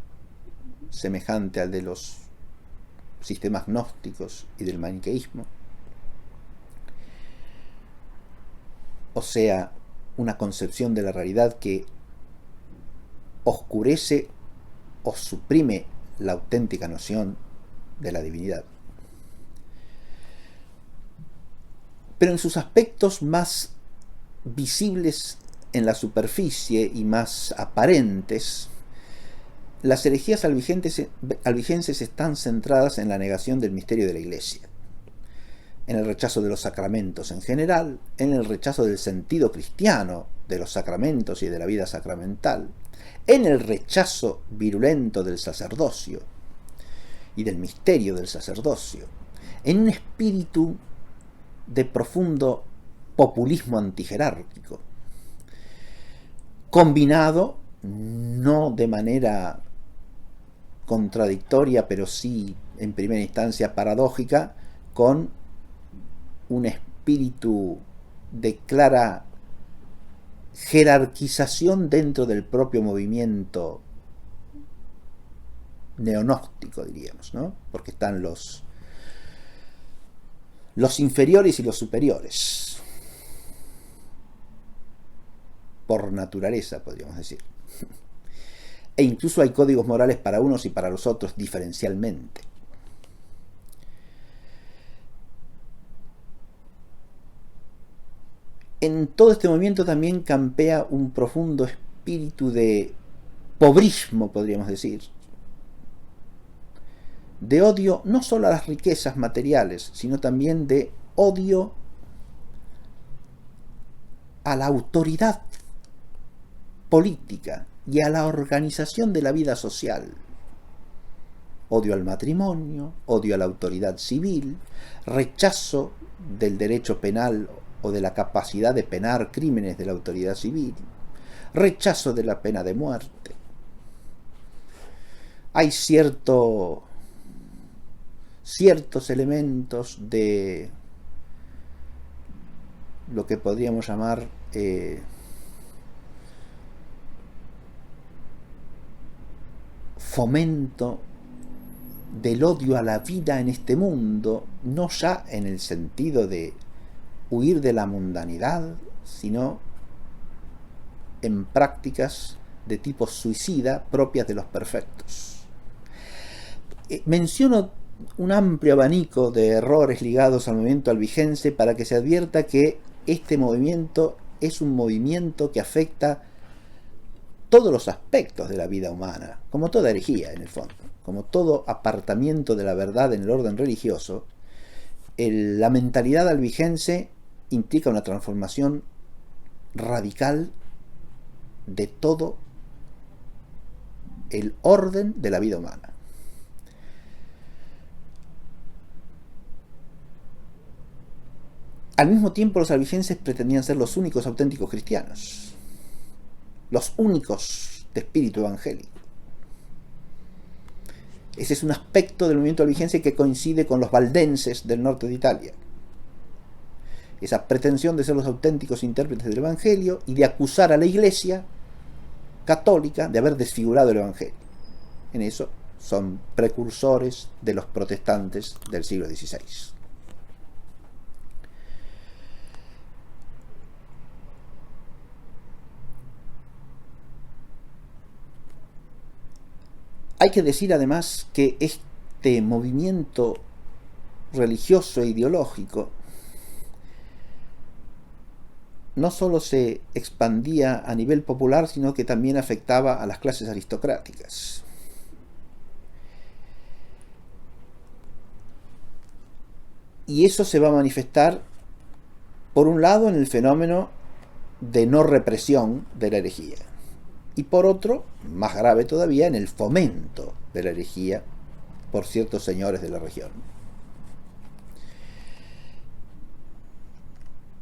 semejante al de los sistemas gnósticos y del maniqueísmo. O sea, una concepción de la realidad que oscurece o suprime la auténtica noción de la divinidad. Pero en sus aspectos más visibles en la superficie y más aparentes, las herejías albigenses están centradas en la negación del misterio de la Iglesia, en el rechazo de los sacramentos en general, en el rechazo del sentido cristiano de los sacramentos y de la vida sacramental, en el rechazo virulento del sacerdocio y del misterio del sacerdocio, en un espíritu de profundo populismo antijerárquico, combinado, no de manera contradictoria, pero sí en primera instancia paradójica, con un espíritu de clara jerarquización dentro del propio movimiento neonóstico, diríamos, ¿no? Porque están los inferiores y los superiores, por naturaleza, podríamos decir. E incluso hay códigos morales para unos y para los otros diferencialmente. En todo este movimiento también campea un profundo espíritu de pobrismo, podríamos decir, de odio no solo a las riquezas materiales, sino también de odio a la autoridad política y a la organización de la vida social. Odio al matrimonio, odio a la autoridad civil, rechazo del derecho penal o de la capacidad de penar crímenes de la autoridad civil, rechazo de la pena de muerte. Hay ciertos elementos de lo que podríamos llamar fomento del odio a la vida en este mundo, no ya en el sentido de huir de la mundanidad, sino en prácticas de tipo suicida propias de los perfectos. Menciono un amplio abanico de errores ligados al movimiento albigense para que se advierta que este movimiento es un movimiento que afecta todos los aspectos de la vida humana, como toda herejía en el fondo, como todo apartamiento de la verdad en el orden religioso. La mentalidad albigense implica una transformación radical de todo el orden de la vida humana. Al mismo tiempo, los albigenses pretendían ser los únicos auténticos cristianos, los únicos de espíritu evangélico. Ese es un aspecto del movimiento albigense que coincide con los valdenses del norte de Italia. Esa pretensión de ser los auténticos intérpretes del Evangelio y de acusar a la Iglesia católica de haber desfigurado el Evangelio. En eso son precursores de los protestantes del siglo XVI. Hay que decir además que este movimiento religioso e ideológico no solo se expandía a nivel popular, sino que también afectaba a las clases aristocráticas. Y eso se va a manifestar, por un lado, en el fenómeno de no represión de la herejía, y por otro, más grave todavía, en el fomento de la herejía por ciertos señores de la región.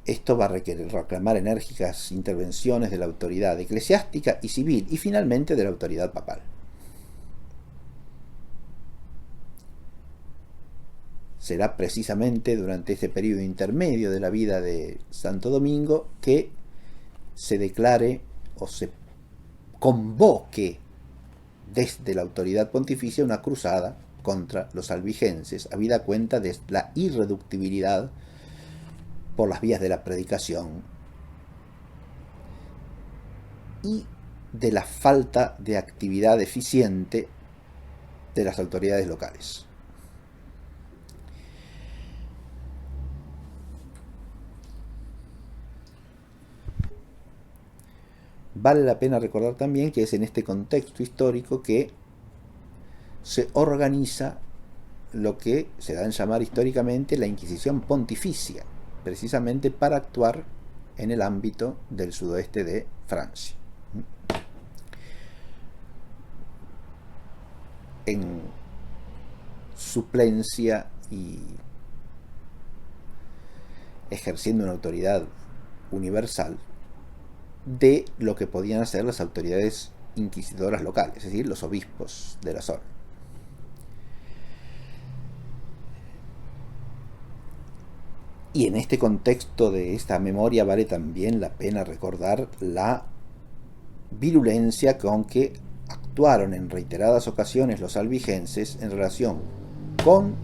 Esto va a reclamar enérgicas intervenciones de la autoridad eclesiástica y civil, y finalmente de la autoridad papal. Será precisamente durante este periodo intermedio de la vida de Santo Domingo que se declare o se convoque desde la autoridad pontificia una cruzada contra los albigenses, habida cuenta de la irreductibilidad por las vías de la predicación y de la falta de actividad eficiente de las autoridades locales. Vale la pena recordar también que es en este contexto histórico que se organiza lo que se da en llamar históricamente la Inquisición Pontificia, precisamente para actuar en el ámbito del sudoeste de Francia. En suplencia y ejerciendo una autoridad universal de lo que podían hacer las autoridades inquisidoras locales, es decir, los obispos de la zona. Y en este contexto de esta memoria vale también la pena recordar la virulencia con que actuaron en reiteradas ocasiones los albigenses en relación con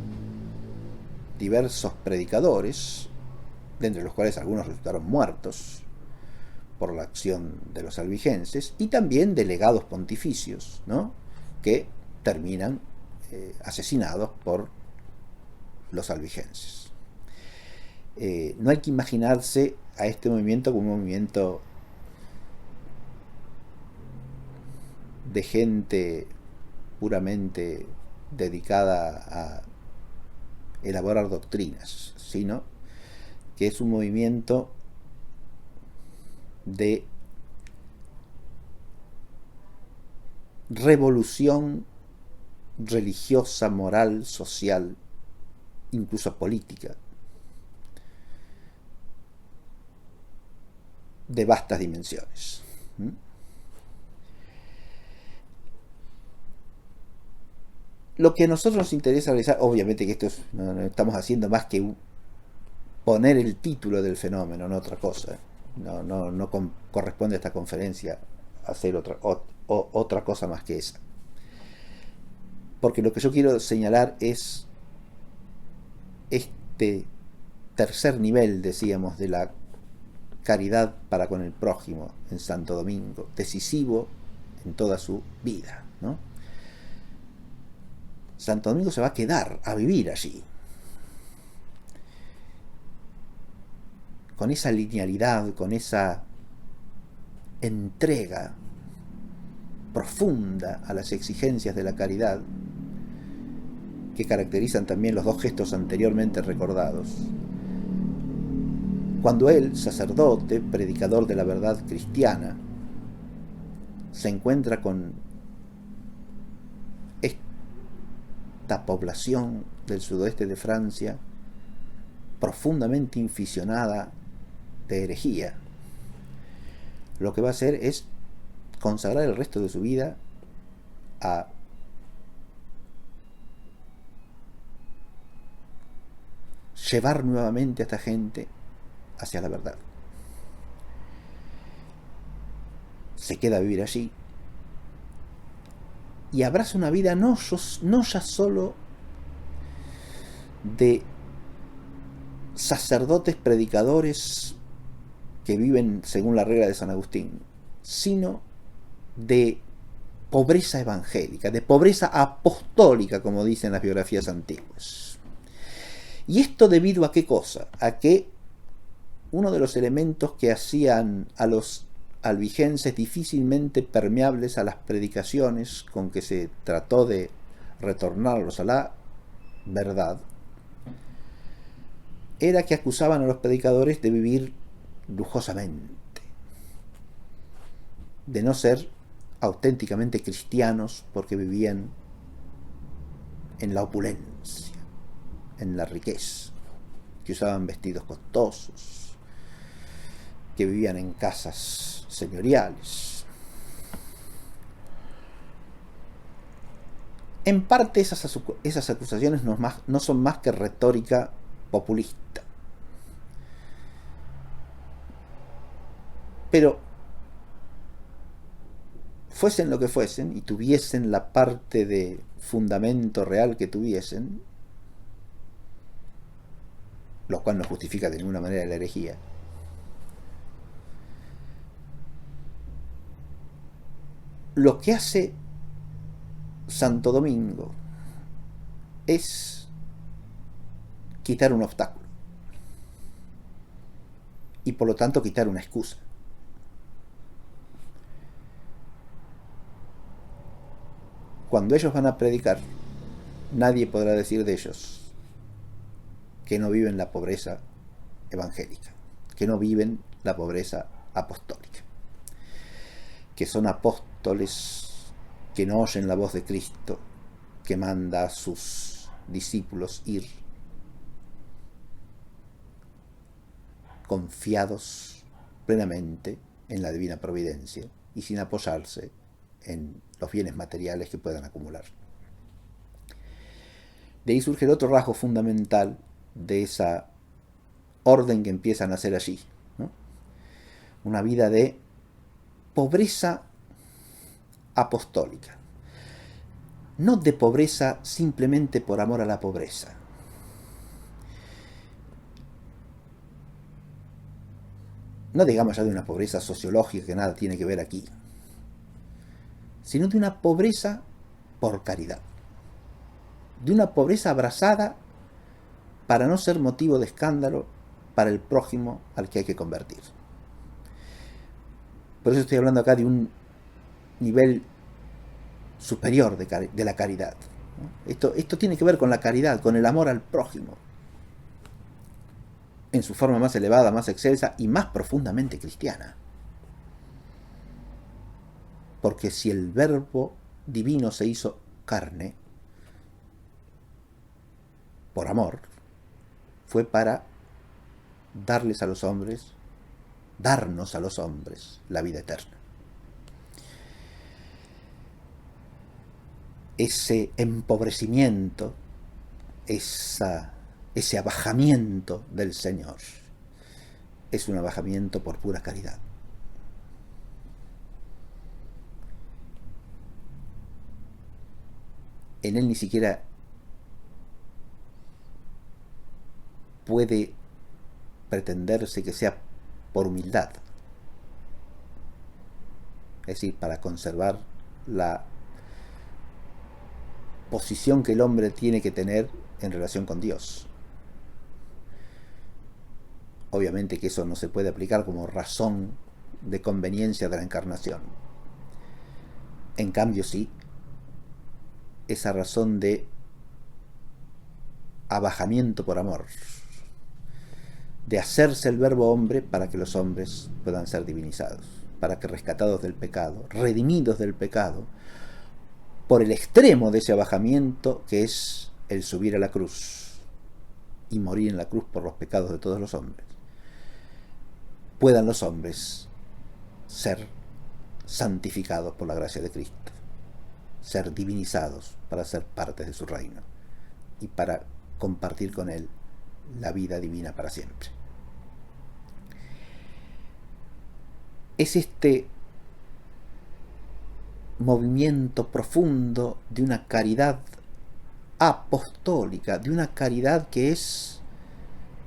diversos predicadores, de entre los cuales algunos resultaron muertos por la acción de los albigenses, y también delegados pontificios, ¿no?, que terminan asesinados por los albigenses. No hay que imaginarse a este movimiento como un movimiento de gente puramente dedicada a elaborar doctrinas, sino que es un movimiento de revolución religiosa, moral, social, incluso política, de vastas dimensiones. Lo que a nosotros nos interesa realizar, obviamente que esto no estamos haciendo más que poner el título del fenómeno, no otra cosa. No corresponde a esta conferencia hacer otra cosa más que esa. Porque lo que yo quiero señalar es este tercer nivel, decíamos, de la caridad para con el prójimo en Santo Domingo, decisivo en toda su vida, ¿no? Santo Domingo se va a quedar a vivir allí, con esa linealidad, con esa entrega profunda a las exigencias de la caridad que caracterizan también los dos gestos anteriormente recordados. Cuando él, sacerdote, predicador de la verdad cristiana, se encuentra con esta población del sudoeste de Francia profundamente inficionada de herejía, lo que va a hacer es consagrar el resto de su vida a llevar nuevamente a esta gente hacia la verdad. Se queda a vivir allí y abraza una vida no ya solo de sacerdotes predicadores que viven según la regla de San Agustín, sino de pobreza evangélica, de pobreza apostólica, como dicen las biografías antiguas. ¿Y esto debido a qué cosa? A que uno de los elementos que hacían a los albigenses difícilmente permeables a las predicaciones con que se trató de retornarlos a la verdad, era que acusaban a los predicadores de vivir lujosamente, de no ser auténticamente cristianos porque vivían en la opulencia, en la riqueza, que usaban vestidos costosos, que vivían en casas señoriales. En parte esas acusaciones no son más que retórica populista. Pero fuesen lo que fuesen y tuviesen la parte de fundamento real que tuviesen, lo cual no justifica de ninguna manera la herejía, lo que hace Santo Domingo es quitar un obstáculo y por lo tanto quitar una excusa. Cuando ellos van a predicar, nadie podrá decir de ellos que no viven la pobreza evangélica, que no viven la pobreza apostólica, que son apóstoles que no oyen la voz de Cristo, que manda a sus discípulos ir confiados plenamente en la divina providencia y sin apoyarse en los bienes materiales que puedan acumular. De ahí surge el otro rasgo fundamental de esa orden que empiezan a hacer allí, ¿no? Una vida de pobreza apostólica, no de pobreza simplemente por amor a la pobreza. No digamos ya de una pobreza sociológica que nada tiene que ver aquí, sino de una pobreza por caridad, de una pobreza abrazada para no ser motivo de escándalo para el prójimo al que hay que convertir. Por eso estoy hablando acá de un nivel superior de la caridad, ¿no? Esto tiene que ver con la caridad, con el amor al prójimo, en su forma más elevada, más excelsa y más profundamente cristiana. Porque si el verbo divino se hizo carne, por amor, fue para darnos a los hombres la vida eterna. Ese empobrecimiento, ese abajamiento del Señor, es un abajamiento por pura caridad. En él ni siquiera puede pretenderse que sea por humildad, es decir, para conservar la posición que el hombre tiene que tener en relación con Dios. Obviamente que eso no se puede aplicar como razón de conveniencia de la encarnación. En cambio sí, esa razón de abajamiento por amor, de hacerse el verbo hombre para que los hombres puedan ser divinizados, para que rescatados del pecado, redimidos del pecado, por el extremo de ese abajamiento que es el subir a la cruz y morir en la cruz por los pecados de todos los hombres, puedan los hombres ser santificados por la gracia de Cristo, ser divinizados para ser partes de su reino y para compartir con él la vida divina para siempre. Es este movimiento profundo de una caridad apostólica, de una caridad que es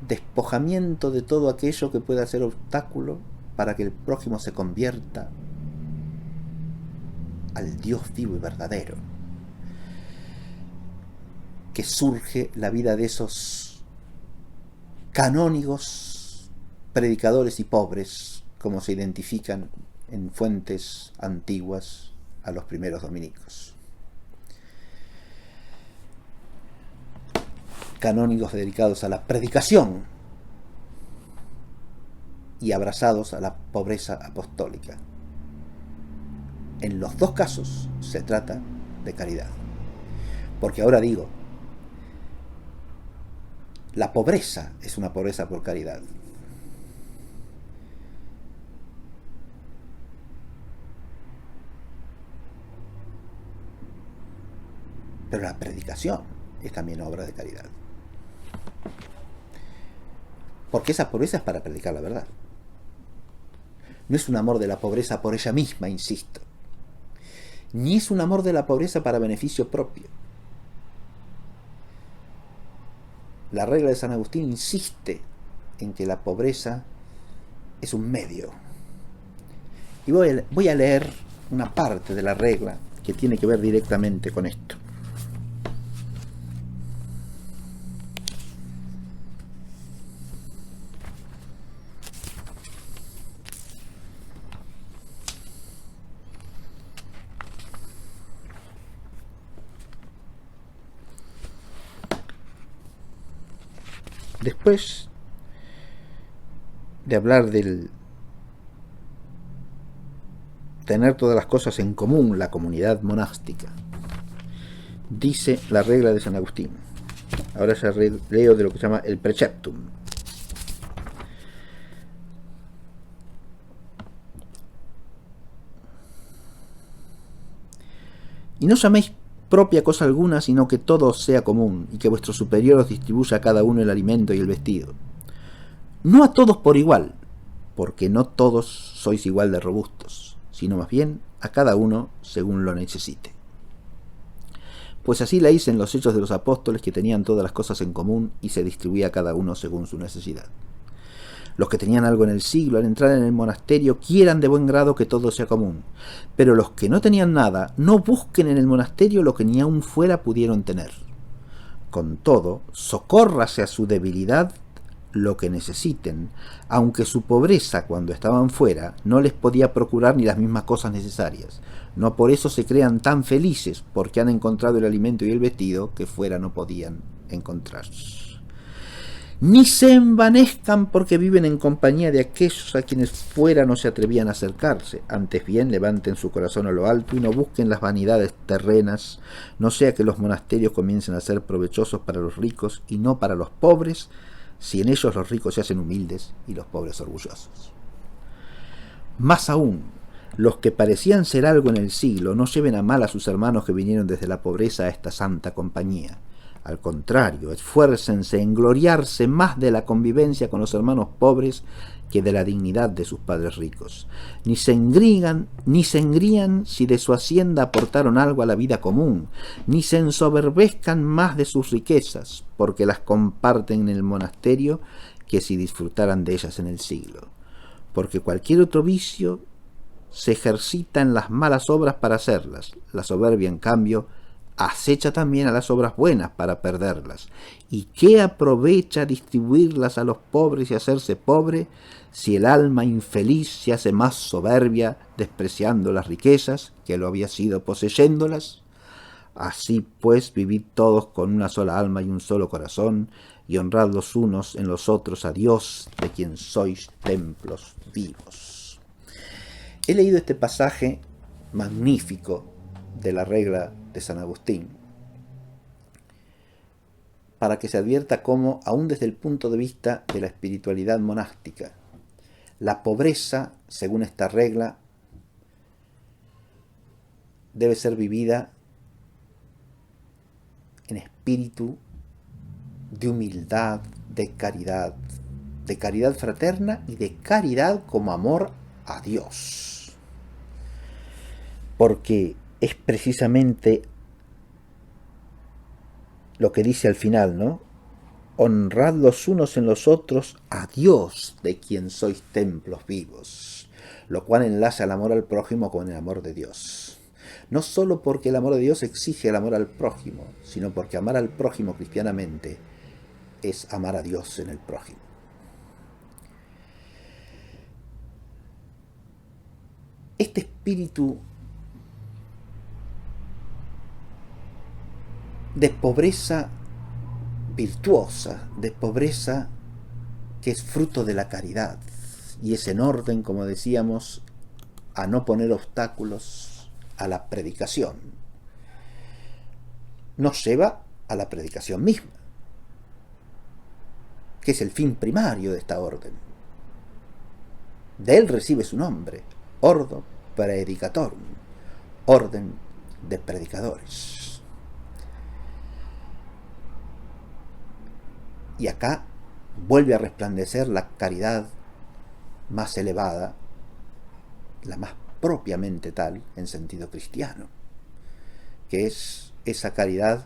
despojamiento de todo aquello que pueda ser obstáculo para que el prójimo se convierta al Dios vivo y verdadero, que surge la vida de esos canónigos predicadores y pobres, como se identifican en fuentes antiguas a los primeros dominicos. Canónigos dedicados a la predicación y abrazados a la pobreza apostólica. En los dos casos se trata de caridad. Porque ahora digo, la pobreza es una pobreza por caridad. Pero la predicación es también obra de caridad. Porque esa pobreza es para predicar la verdad. No es un amor de la pobreza por ella misma, insisto. Ni es un amor de la pobreza para beneficio propio. La regla de San Agustín insiste en que la pobreza es un medio. Y voy a leer una parte de la regla que tiene que ver directamente con esto. Después de hablar del tener todas las cosas en común, la comunidad monástica, dice la regla de San Agustín. Ahora ya leo de lo que se llama el preceptum. Y no llaméis propia cosa alguna, sino que todo os sea común, y que vuestro superior os distribuya a cada uno el alimento y el vestido. No a todos por igual, porque no todos sois igual de robustos, sino más bien a cada uno según lo necesite. Pues así la hice en los Hechos de los Apóstoles, que tenían todas las cosas en común y se distribuía a cada uno según su necesidad. Los que tenían algo en el siglo, al entrar en el monasterio, quieran de buen grado que todo sea común. Pero los que no tenían nada, no busquen en el monasterio lo que ni aun fuera pudieron tener. Con todo, socórrase a su debilidad lo que necesiten, aunque su pobreza, cuando estaban fuera, no les podía procurar ni las mismas cosas necesarias. No por eso se crean tan felices, porque han encontrado el alimento y el vestido que fuera no podían encontrar. Ni se envanezcan porque viven en compañía de aquellos a quienes fuera no se atrevían a acercarse. Antes bien, levanten su corazón a lo alto y no busquen las vanidades terrenas, no sea que los monasterios comiencen a ser provechosos para los ricos y no para los pobres, si en ellos los ricos se hacen humildes y los pobres orgullosos. Más aún, los que parecían ser algo en el siglo no lleven a mal a sus hermanos que vinieron desde la pobreza a esta santa compañía. Al contrario, esfuércense en gloriarse más de la convivencia con los hermanos pobres que de la dignidad de sus padres ricos. Ni se engrían si de su hacienda aportaron algo a la vida común, ni se ensoberbezcan más de sus riquezas, porque las comparten en el monasterio que si disfrutaran de ellas en el siglo. Porque cualquier otro vicio se ejercita en las malas obras para hacerlas. La soberbia, en cambio, acecha también a las obras buenas para perderlas. ¿Y qué aprovecha distribuirlas a los pobres y hacerse pobre, si el alma infeliz se hace más soberbia despreciando las riquezas que lo había sido poseyéndolas? Así pues, vivid todos con una sola alma y un solo corazón, y honrad los unos en los otros a Dios, de quien sois templos vivos. He leído este pasaje magnífico de la regla de San Agustín para que se advierta cómo, aún desde el punto de vista de la espiritualidad monástica, la pobreza, según esta regla, debe ser vivida en espíritu de humildad, de caridad fraterna y de caridad como amor a Dios. Porque es precisamente lo que dice al final, ¿no? Honrad los unos en los otros a Dios, de quien sois templos vivos, lo cual enlaza el amor al prójimo con el amor de Dios. No solo porque el amor de Dios exige el amor al prójimo, sino porque amar al prójimo cristianamente es amar a Dios en el prójimo. Este espíritu de pobreza virtuosa, de pobreza que es fruto de la caridad y es en orden, como decíamos, a no poner obstáculos a la predicación, nos lleva a la predicación misma, que es el fin primario de esta orden. De él recibe su nombre, Ordo Praedicatorum, orden de predicadores. Y acá vuelve a resplandecer la caridad más elevada, la más propiamente tal en sentido cristiano, que es esa caridad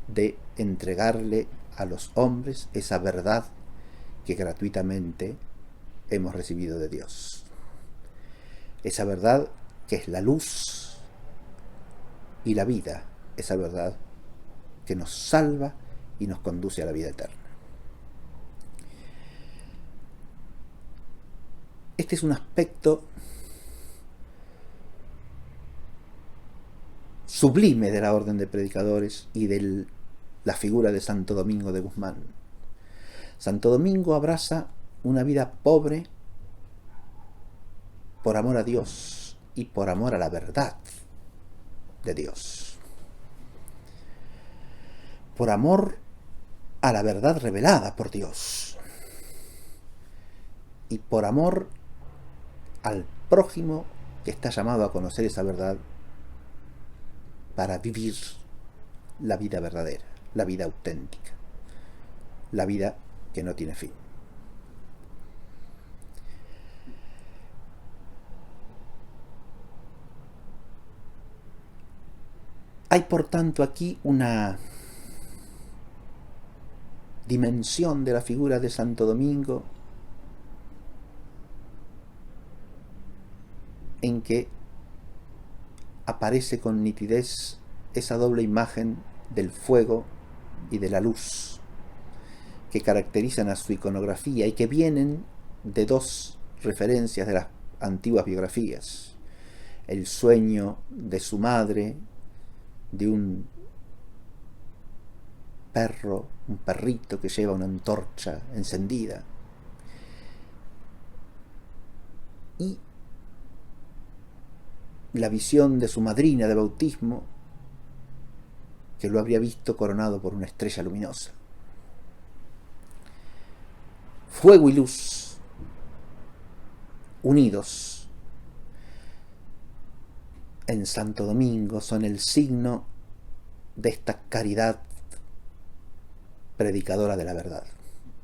de entregarle a los hombres esa verdad que gratuitamente hemos recibido de Dios. Esa verdad que es la luz y la vida, esa verdad que nos salva y nos conduce a la vida eterna. Este es un aspecto sublime de la orden de predicadores y de la figura de Santo Domingo de Guzmán. Santo Domingo abraza una vida pobre por amor a Dios y por amor a la verdad de Dios, por amor a la verdad revelada por Dios y por amor al prójimo que está llamado a conocer esa verdad para vivir la vida verdadera, la vida auténtica, la vida que no tiene fin. Hay por tanto aquí una dimensión de la figura de Santo Domingo en que aparece con nitidez esa doble imagen del fuego y de la luz que caracterizan a su iconografía y que vienen de dos referencias de las antiguas biografías: el sueño de su madre, de un perro, un perrito que lleva una antorcha encendida, y la visión de su madrina de bautismo, que lo habría visto coronado por una estrella luminosa. Fuego y luz, unidos en Santo Domingo, son el signo de esta caridad predicadora de la verdad,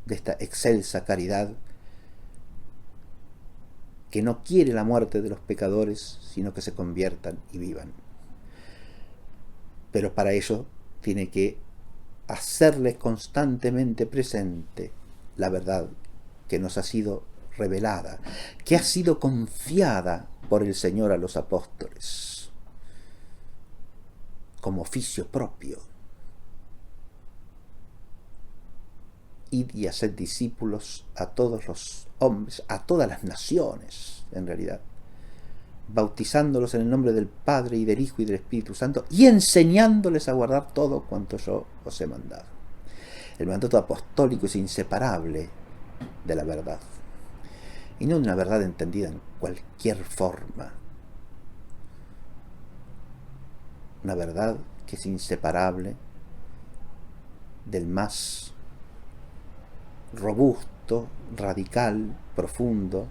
de esta excelsa caridad que no quiere la muerte de los pecadores, sino que se conviertan y vivan. Pero para ello tiene que hacerles constantemente presente la verdad que nos ha sido revelada, que ha sido confiada por el Señor a los apóstoles como oficio propio. Id y haced discípulos a todos los hombres, a todas las naciones, en realidad, bautizándolos en el nombre del Padre y del Hijo y del Espíritu Santo, y enseñándoles a guardar todo cuanto yo os he mandado. El mandato apostólico es inseparable de la verdad, y no de una verdad entendida en cualquier forma, una verdad que es inseparable del más robusto, radical, profundo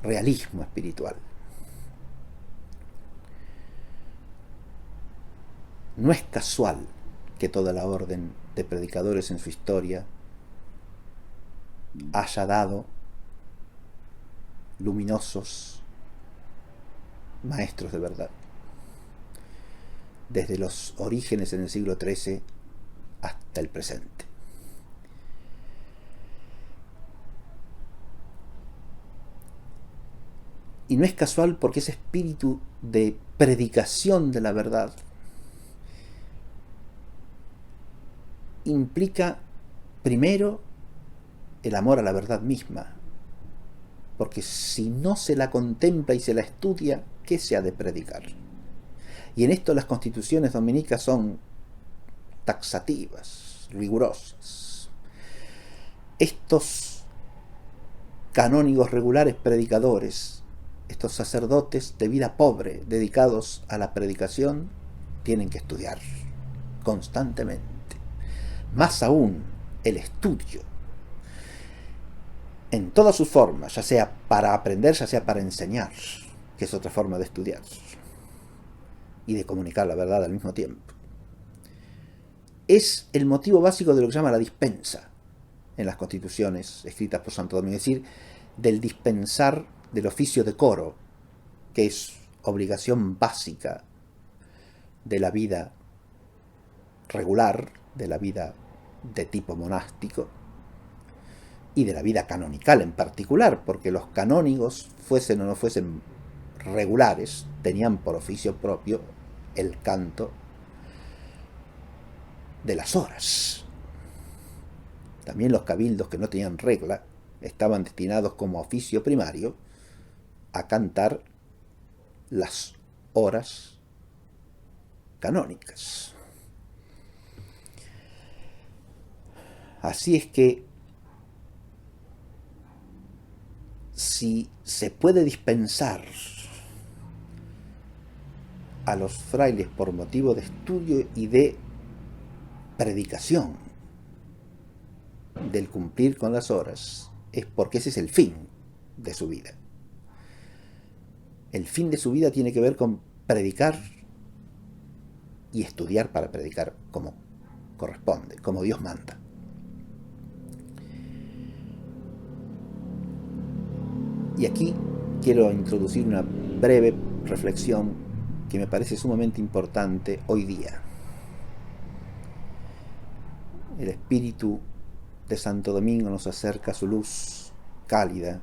realismo espiritual. No es casual que toda la orden de predicadores en su historia haya dado luminosos maestros de verdad, desde los orígenes en el siglo XIII hasta el presente. Y no es casual porque ese espíritu de predicación de la verdad implica primero el amor a la verdad misma, porque si no se la contempla y se la estudia, ¿qué se ha de predicar? Y en esto las constituciones dominicas son taxativas, rigurosas. Estos canónigos regulares predicadores, estos sacerdotes de vida pobre dedicados a la predicación, tienen que estudiar constantemente. Más aún, el estudio en todas sus formas, ya sea para aprender, ya sea para enseñar, que es otra forma de estudiar y de comunicar la verdad al mismo tiempo, es el motivo básico de lo que se llama la dispensa en las constituciones escritas por Santo Domingo, es decir, del dispensar del oficio de coro, que es obligación básica de la vida regular, de la vida de tipo monástico y de la vida canonical en particular, porque los canónigos, fuesen o no fuesen regulares, tenían por oficio propio el canto de las horas. También los cabildos que no tenían regla estaban destinados como oficio primario a cantar las horas canónicas. Así es que si se puede dispensar a los frailes por motivo de estudio y de predicación del cumplir con las horas, es porque ese es el fin de su vida. El fin de su vida tiene que ver con predicar y estudiar para predicar como corresponde, como Dios manda. Y aquí quiero introducir una breve reflexión que me parece sumamente importante hoy día. El espíritu de Santo Domingo nos acerca su luz cálida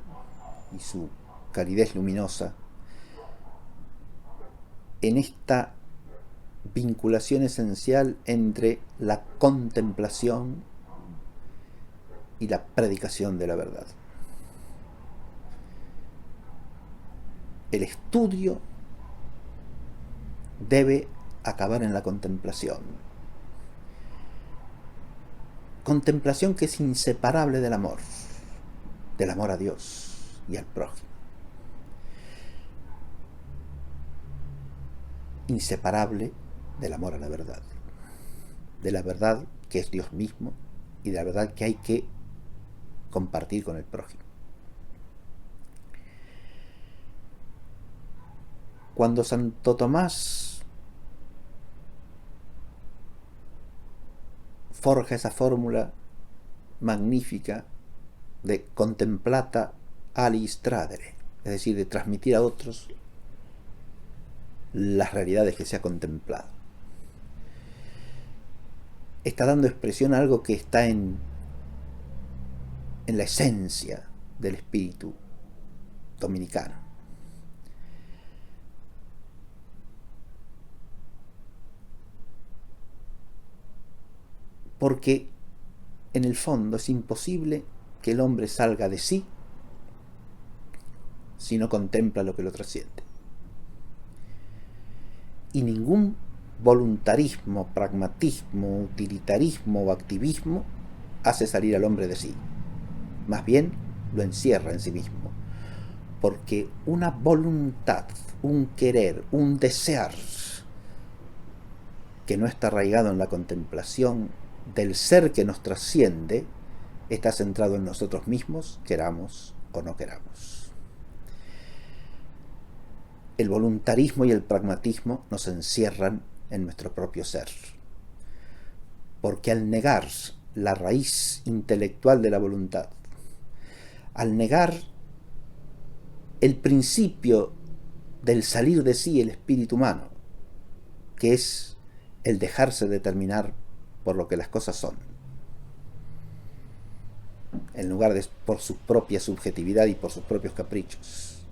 y su calidez luminosa en esta vinculación esencial entre la contemplación y la predicación de la verdad. El estudio debe acabar en la contemplación. Contemplación que es inseparable del amor a Dios y al prójimo. Inseparable del amor a la verdad. De la verdad que es Dios mismo y de la verdad que hay que compartir con el prójimo. Cuando Santo Tomás forja esa fórmula magnífica de contemplata alis tradere, es decir, de transmitir a otros las realidades que se ha contemplado, está dando expresión a algo que está en la esencia del espíritu dominicano. Porque en el fondo es imposible que el hombre salga de sí si no contempla lo que lo trasciende. Y ningún voluntarismo, pragmatismo, utilitarismo o activismo hace salir al hombre de sí. Más bien lo encierra en sí mismo. Porque una voluntad, un querer, un desear que no está arraigado en la contemplación del ser que nos trasciende, está centrado en nosotros mismos, queramos o no queramos. El voluntarismo y el pragmatismo nos encierran en nuestro propio ser, porque al negar la raíz intelectual de la voluntad, al negar el principio del salir de sí el espíritu humano, que es el dejarse determinar por lo que las cosas son, en lugar de por su propia subjetividad y por sus propios caprichos.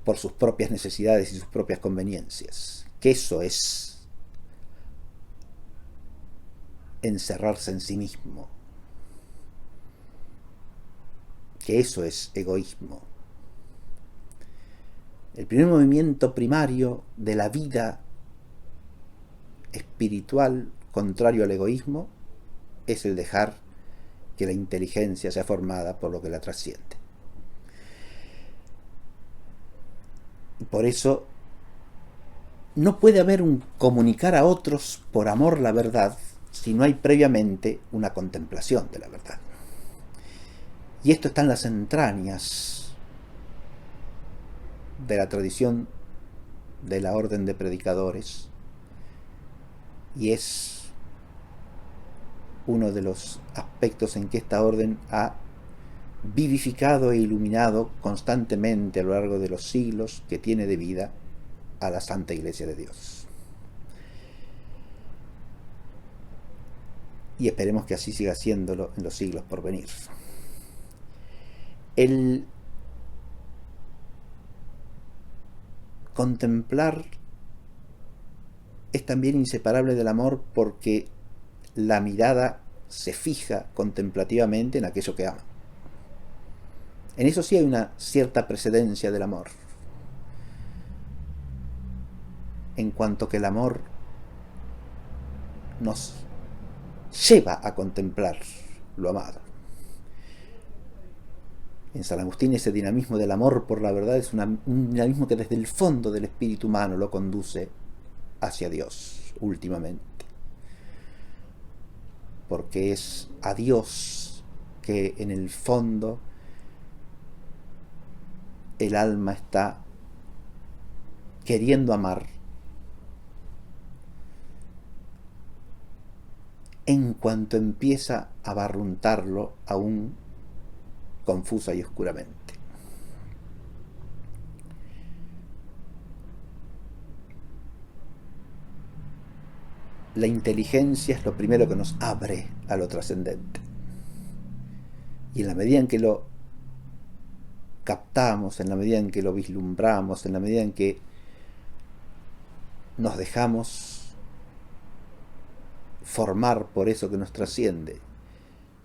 por sus propias necesidades y sus propias conveniencias. Que eso es encerrarse en sí mismo. Que eso es egoísmo. El primer movimiento primario de la vida espiritual contrario al egoísmo es el dejar que la inteligencia sea formada por lo que la trasciende. Y por eso no puede haber un comunicar a otros por amor la verdad si no hay previamente una contemplación de la verdad. Y esto está en las entrañas de la tradición de la orden de predicadores y es uno de los aspectos en que esta orden ha vivificado e iluminado constantemente a lo largo de los siglos que tiene de vida a la Santa Iglesia de Dios. Y esperemos que así siga siéndolo en los siglos por venir. El contemplar es también inseparable del amor porque la mirada se fija contemplativamente en aquello que ama. En eso sí hay una cierta precedencia del amor, en cuanto que el amor nos lleva a contemplar lo amado. En San Agustín ese dinamismo del amor por la verdad es un dinamismo que desde el fondo del espíritu humano lo conduce hacia Dios últimamente, porque es a Dios que en el fondo el alma está queriendo amar en cuanto empieza a barruntarlo aún confusa y oscuramente. La inteligencia es lo primero que nos abre a lo trascendente. Y en la medida en que lo captamos, en la medida en que lo vislumbramos, en la medida en que nos dejamos formar por eso que nos trasciende,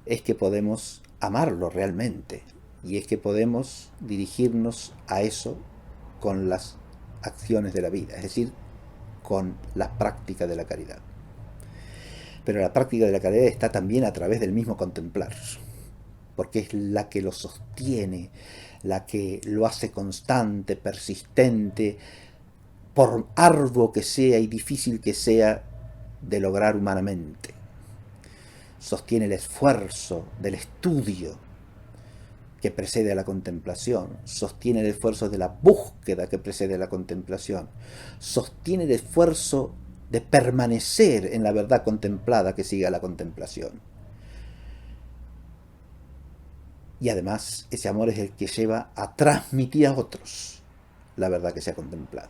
es que podemos amarlo realmente y es que podemos dirigirnos a eso con las acciones de la vida, es decir, con la práctica de la caridad. Pero la práctica de la caridad está también a través del mismo contemplar, porque es la que lo sostiene, la que lo hace constante, persistente, por arduo que sea y difícil que sea de lograr humanamente. Sostiene el esfuerzo del estudio que precede a la contemplación, sostiene el esfuerzo de la búsqueda que precede a la contemplación, sostiene el esfuerzo de permanecer en la verdad contemplada que sigue a la contemplación. Y además ese amor es el que lleva a transmitir a otros la verdad que se ha contemplado.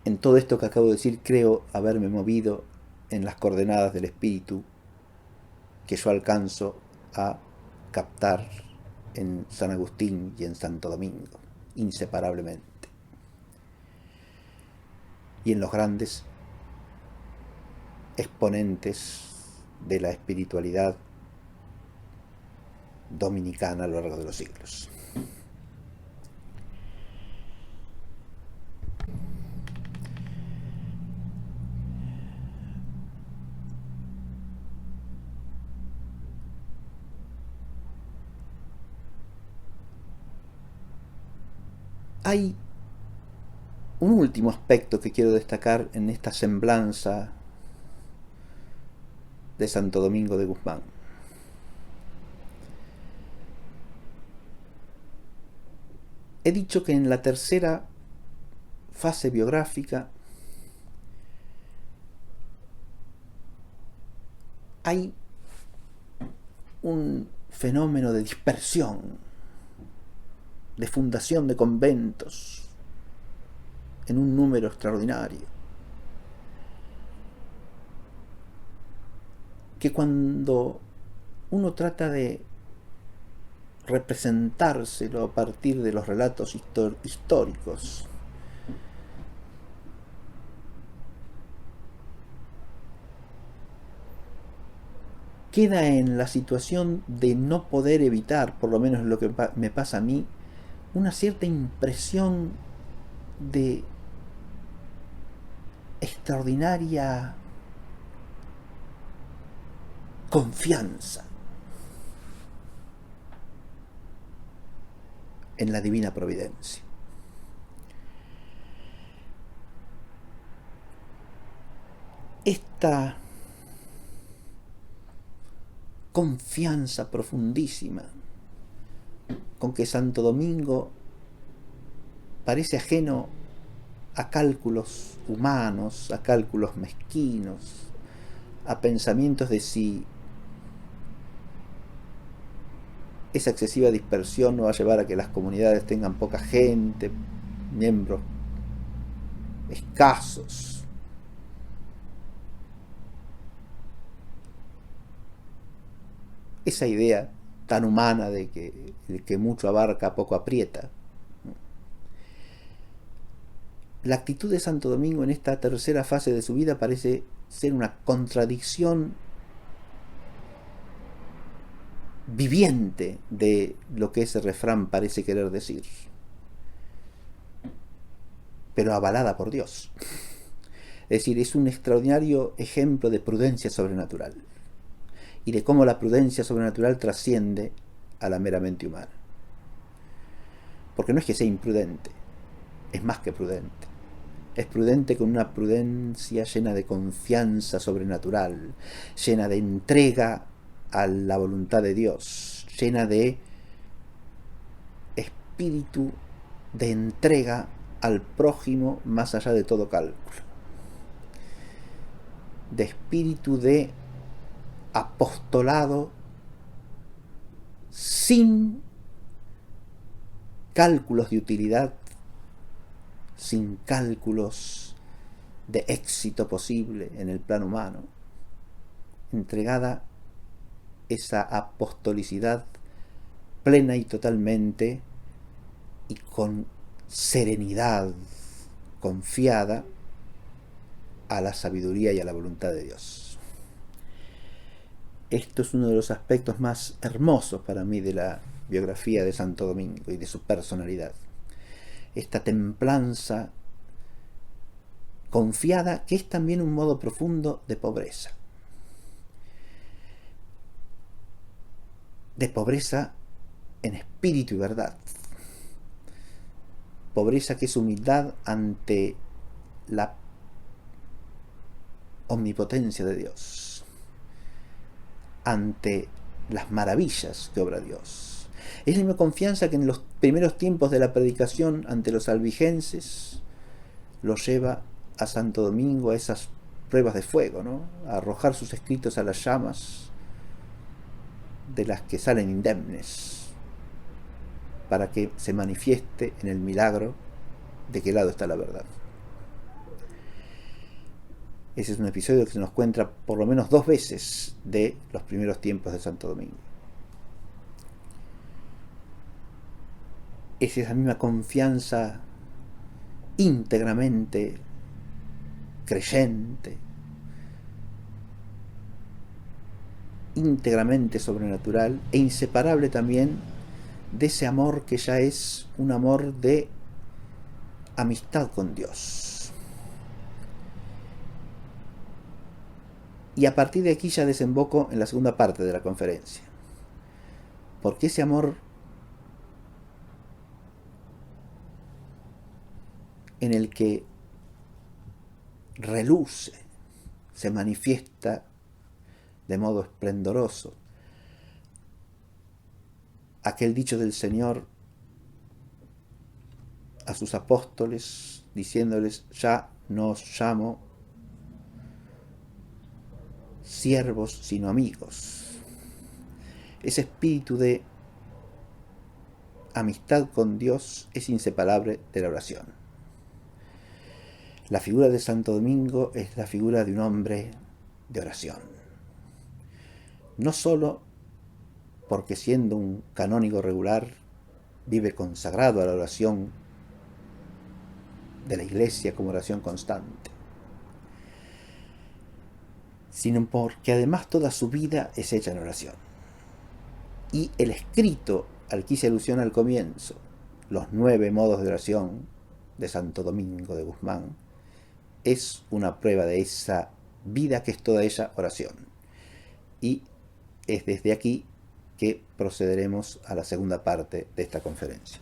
En todo esto que acabo de decir, creo haberme movido en las coordenadas del espíritu que yo alcanzo a captar en San Agustín y en Santo Domingo, inseparablemente. Y en los grandes exponentes de la espiritualidad dominicana a lo largo de los siglos. Hay un último aspecto que quiero destacar en esta semblanza de Santo Domingo de Guzmán. He dicho que en la tercera fase biográfica hay un fenómeno de dispersión, de fundación de conventos en un número extraordinario, que cuando uno trata de representárselo a partir de los relatos históricos. Queda en la situación de no poder evitar, por lo menos lo que me pasa a mí, una cierta impresión de extraordinaria confianza en la divina providencia. Esta confianza profundísima con que Santo Domingo parece ajeno a cálculos humanos, a cálculos mezquinos, a pensamientos de si esa excesiva dispersión no va a llevar a que las comunidades tengan poca gente, miembros escasos. Esa idea tan humana de que el que mucho abarca poco aprieta. La actitud de Santo Domingo en esta tercera fase de su vida parece ser una contradicción viviente de lo que ese refrán parece querer decir, pero avalada por Dios. Es decir, es un extraordinario ejemplo de prudencia sobrenatural y de cómo la prudencia sobrenatural trasciende a la meramente humana. Porque no es que sea imprudente, es más que prudente. Es prudente con una prudencia llena de confianza sobrenatural, llena de entrega a la voluntad de Dios, llena de espíritu de entrega al prójimo más allá de todo cálculo, de espíritu de apostolado sin cálculos de utilidad, sin cálculos de éxito posible en el plano humano, entregada esa apostolicidad plena y totalmente y con serenidad confiada a la sabiduría y a la voluntad de Dios. Esto es uno de los aspectos más hermosos para mí de la biografía de Santo Domingo y de su personalidad. Esta templanza confiada, que es también un modo profundo de pobreza. De pobreza en espíritu y verdad. Pobreza que es humildad ante la omnipotencia de Dios, ante las maravillas que obra Dios. Es la misma confianza que en los primeros tiempos de la predicación ante los albigenses lo lleva a Santo Domingo a esas pruebas de fuego, ¿no? A arrojar sus escritos a las llamas de las que salen indemnes, para que se manifieste en el milagro de qué lado está la verdad. Ese es un episodio que se nos cuenta por lo menos 2 veces de los primeros tiempos de Santo Domingo. Es esa misma confianza íntegramente creyente, íntegramente sobrenatural e inseparable también de ese amor que ya es un amor de amistad con Dios. Y a partir de aquí ya desemboco en la segunda parte de la conferencia, porque ese amor en el que reluce, se manifiesta de modo esplendoroso aquel dicho del Señor a sus apóstoles, diciéndoles: ya no os llamo siervos sino amigos. Ese espíritu de amistad con Dios es inseparable de la oración. La figura de Santo Domingo es la figura de un hombre de oración. No solo porque siendo un canónigo regular vive consagrado a la oración de la Iglesia como oración constante, sino porque además toda su vida es hecha en oración. Y el escrito al que hice alusión al comienzo, los 9 modos de oración de Santo Domingo de Guzmán, es una prueba de esa vida que es toda ella oración. Y es desde aquí que procederemos a la segunda parte de esta conferencia.